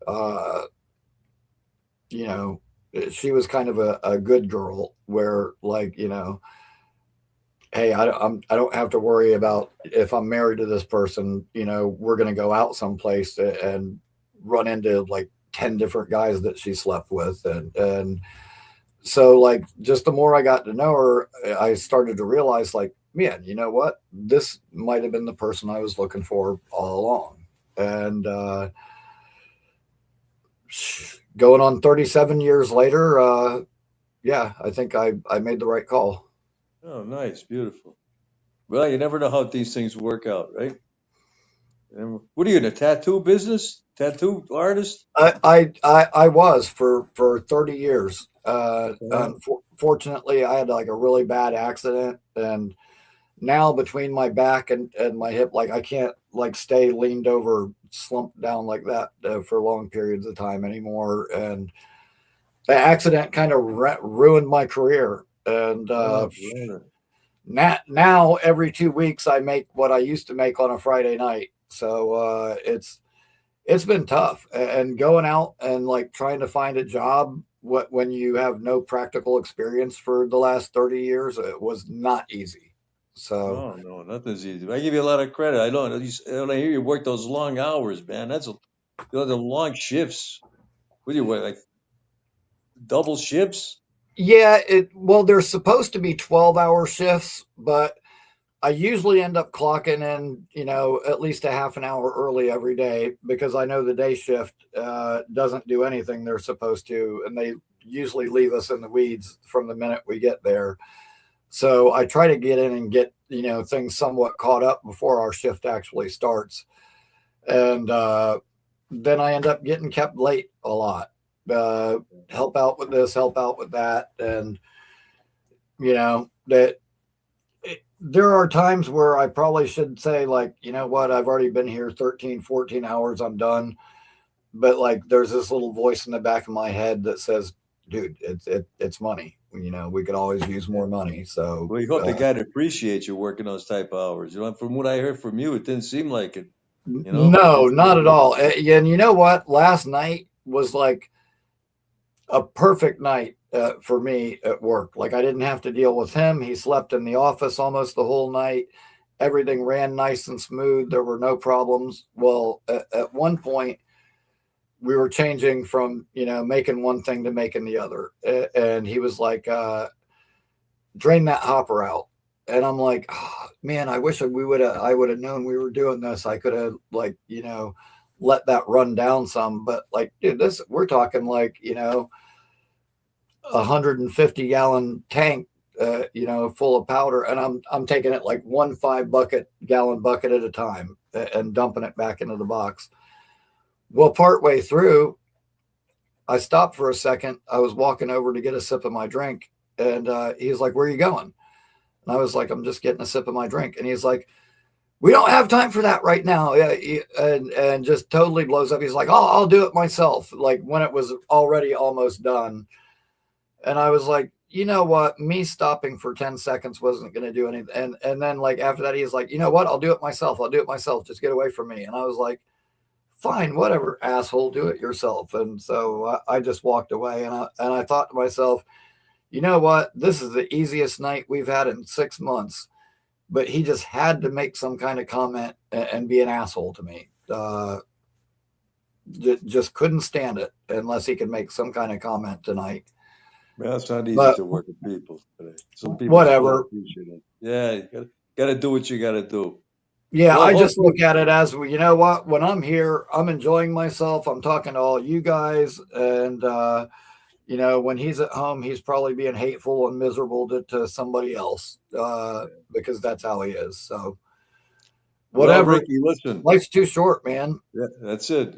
Speaker 1: Uh, you know, she was kind of a good girl where, like, hey, I don't have to worry about if I'm married to this person, we're going to go out someplace and run into like 10 different guys that she slept with. And so, like, just the more I got to know her, I started to realize, like, man, you know what? This might have been the person I was looking for all along. And going on 37 years later, yeah, I think I made the right call.
Speaker 2: Oh, nice, beautiful. Well, you never know how these things work out, right? And what are you in the tattoo business? Tattoo artist?
Speaker 1: I was for 30 years.
Speaker 2: Uh,
Speaker 1: Fortunately, I had like a really bad accident, and now between my back and my hip, like I can't like stay leaned over, slumped down like that for long periods of time anymore. And the accident kind of ruined my career. And
Speaker 2: oh, brother.
Speaker 1: now every 2 weeks I make what I used to make on a Friday night. So it's been tough, and going out and like trying to find a job when you have no practical experience for the last 30 years, it was not easy. So
Speaker 2: No, no, nothing's easy. I give you a lot of credit. I don't. When I hear you work those long hours, man, the long shifts. What do you work like double shifts?
Speaker 1: yeah, well, there's supposed to be 12-hour shifts, but I usually end up clocking in, at least a half an hour early every day, because I know the day shift doesn't do anything they're supposed to, and they usually leave us in the weeds from the minute we get there. So I try to get in and get, things somewhat caught up before our shift actually starts. And then I end up getting kept late a lot. Uh, Help out with this, help out with that. And, that there are times where I probably should say, like, you know what, I've already been here 13, 14 hours, I'm done. But like, there's this little voice in the back of my head that says, dude, it's money. We could always use more money. So
Speaker 2: Well, you hope the guy appreciates you working those type of hours. From what I heard from you, it didn't seem like it.
Speaker 1: no,
Speaker 2: Didn't seem
Speaker 1: not
Speaker 2: like
Speaker 1: at
Speaker 2: it.
Speaker 1: all. And you know what? Last night was like a perfect night for me at work. Like, I didn't have to deal with him. He slept in the office almost the whole night. Everything ran nice and smooth. There were no problems. Well, at one point, we were changing from making one thing to making the other, and he was like, "Drain that hopper out." And I'm like, oh, man, I would have known we were doing this. I could have, like, let that run down some. But like, dude, this we're talking like, 150-gallon tank, full of powder, and I'm taking it like one 5 gallon bucket at a time, and dumping it back into the box. Well, partway through, I stopped for a second. I was walking over to get a sip of my drink, and he's like, "Where are you going?" And I was like, "I'm just getting a sip of my drink." And he's like, "We don't have time for that right now." Yeah, and just totally blows up. He's like, "Oh, I'll do it myself." Like, when it was already almost done. And I was like, you know what? Me stopping for 10 seconds wasn't going to do anything. And then, like, after that, he's like, you know what? I'll do it myself. I'll do it myself. Just get away from me. And I was like, fine, whatever, asshole, do it yourself. And so I just walked away, and I thought to myself, you know what? This is the easiest night we've had in 6 months. But he just had to make some kind of comment and be an asshole to me. Just couldn't stand it unless he could make some kind of comment tonight.
Speaker 2: Well, it's not easy
Speaker 1: But
Speaker 2: to work with people today. Some people still don't
Speaker 1: whatever.
Speaker 2: appreciate it. Yeah, you gotta do what you gotta do.
Speaker 1: Yeah,
Speaker 2: Well,
Speaker 1: I just
Speaker 2: hopefully,
Speaker 1: look at it as, well, you know what? When I'm here, I'm enjoying myself. I'm talking to all you guys, and when he's at home, he's probably being hateful and miserable to somebody else because that's how he is. So
Speaker 2: well,
Speaker 1: whatever.
Speaker 2: Ricky, listen.
Speaker 1: Life's too short, man.
Speaker 2: Yeah, that's it.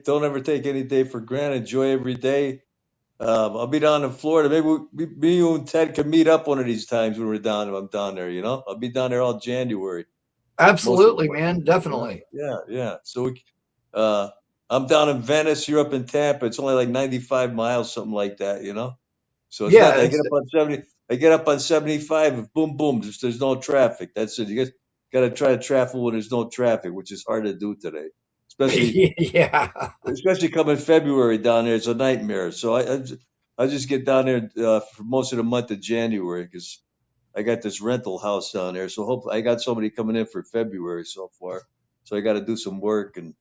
Speaker 2: Don't ever take any day for granted. Enjoy every day. I'll be down in Florida. Maybe me, you, and Ted can meet up one of these times when we're down. If I'm down there, I'll be down there all January, most of the
Speaker 1: Absolutely,
Speaker 2: month.
Speaker 1: man.
Speaker 2: Yeah,
Speaker 1: Definitely.
Speaker 2: yeah, yeah. Uh, I'm down in Venice. You're up in Tampa. It's only like 95 miles, something like that. So it's
Speaker 1: Yeah,
Speaker 2: not. I get up on 70. I get up on 75. Boom, boom. There's no traffic. That's it. You got to try to travel when there's no traffic, which is hard to do today, especially
Speaker 1: yeah.
Speaker 2: especially coming February down there. It's a nightmare. So I just get down there for most of the month of January because I got this rental house down there. So hopefully I got somebody coming in for February so far. So I got to do some work and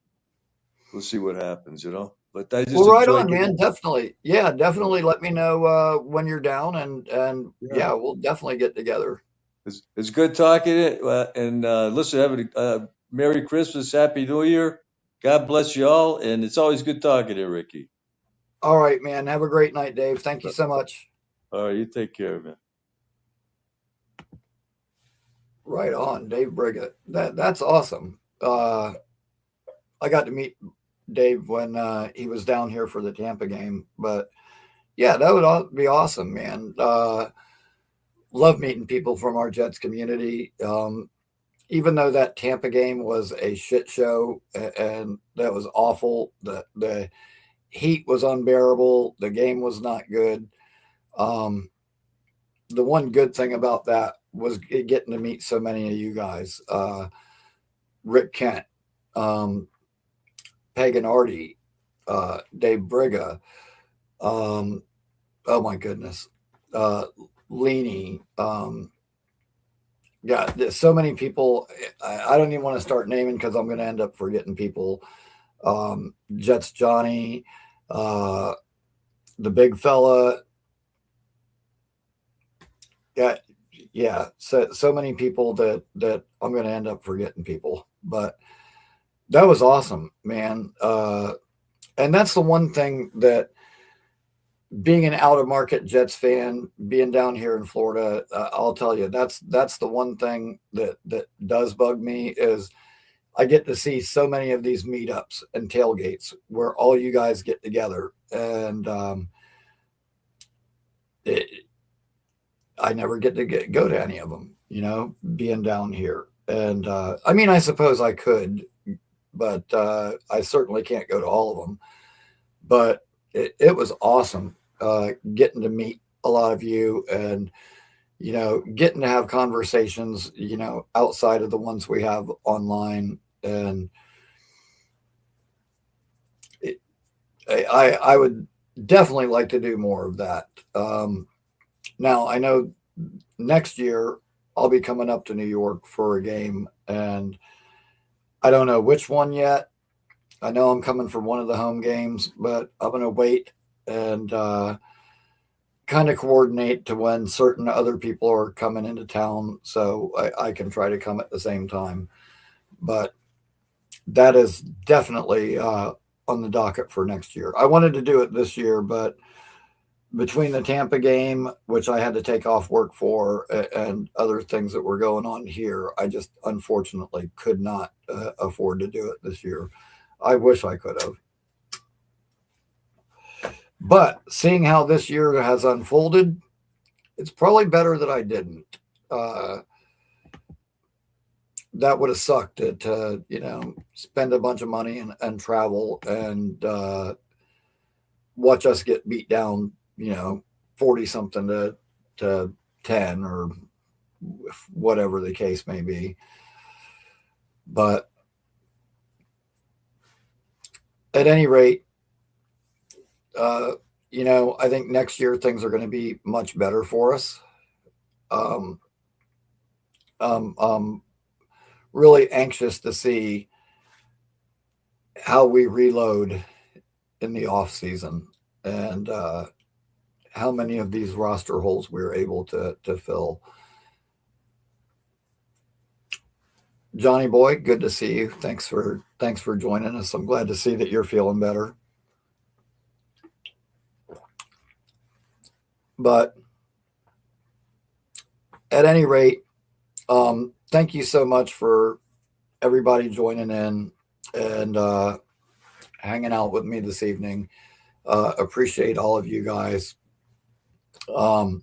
Speaker 2: we'll see what happens. But I
Speaker 1: Well,
Speaker 2: just
Speaker 1: right
Speaker 2: enjoy
Speaker 1: on,
Speaker 2: getting.
Speaker 1: man. Definitely. Yeah,
Speaker 2: Yeah,
Speaker 1: definitely let me know when you're down and
Speaker 2: yeah.
Speaker 1: yeah, we'll definitely get together.
Speaker 2: It's good talking to you. And listen, have a Merry Christmas, Happy New Year. God bless you all. And it's always good talking to you, Ricky.
Speaker 1: All right, man. Have a great night, Dave. Thank you so much.
Speaker 2: All right, you take care, man.
Speaker 1: Right on, Dave Briggett. That's awesome. I got to meet Dave when he was down here for the Tampa game, but yeah, that would be awesome, man. Love meeting people from our Jets community. Even though that Tampa game was a shit show and that was awful, the heat was unbearable. The game was not good. Um, the one good thing about that was getting to meet so many of you guys. Rick Kent, um, Pagan Artie, Dave Briga. Um, oh my goodness, uh, Leany. Yeah, there's so many people. I don't even want to start naming because I'm going to end up forgetting people. Jets Johnny, uh, the big fella. Yeah, yeah. So many people that I'm going to end up forgetting people, but that was awesome, man. And that's the one thing that being an out of market Jets fan, being down here in Florida, I'll tell you that's the one thing that does bug me is I get to see so many of these meetups and tailgates where all you guys get together, and it, I never get to go to any of them. Being down here, and I mean, I suppose I could, but I certainly can't go to all of them. But it was awesome getting to meet a lot of you and getting to have conversations outside of the ones we have online. And it, I would definitely like to do more of that. Now I know next year I'll be coming up to New York for a game, and I don't know which one yet. I know I'm coming for one of the home games, but I'm going to wait and kind of coordinate to when certain other people are coming into town so I can try to come at the same time. But that is definitely on the docket for next year. I wanted to do it this year, but between the Tampa game, which I had to take off work for, and other things that were going on here, I just unfortunately could not afford to do it this year. I wish I could have. But seeing how this year has unfolded, it's probably better that I didn't. Uh, that would have sucked to spend a bunch of money and travel and watch us get beat down, 40 something to 10 or whatever the case may be. But at any rate, uh, I think next year things are going to be much better for us. Um, really anxious to see how we reload in the off season and how many of these roster holes we were able to fill. Johnny boy, good to see you. Thanks for joining us. I'm glad to see that you're feeling better. But at any rate, thank you so much for everybody joining in and hanging out with me this evening. Appreciate all of you guys. Um,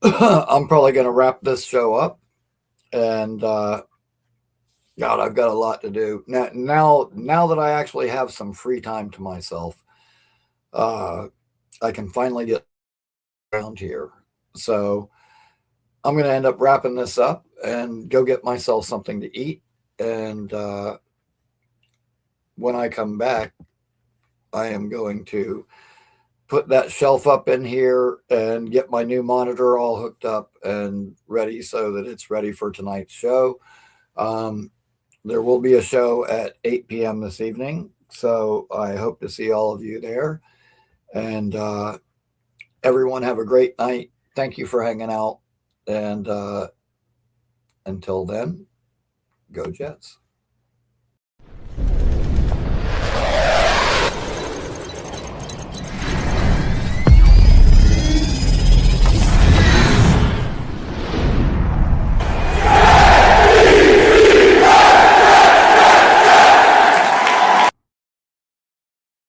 Speaker 1: I'm probably going to wrap this show up, and God, I've got a lot to do now that I actually have some free time to myself. I can finally get around here. So I'm going to end up wrapping this up and go get myself something to eat. And when I come back, I am going to put that shelf up in here and get my new monitor all hooked up and ready so that it's ready for tonight's show. There will be a show at 8 p.m. this evening. So I hope to see all of you there. And everyone have a great night. Thank you for hanging out. And until then, go Jets.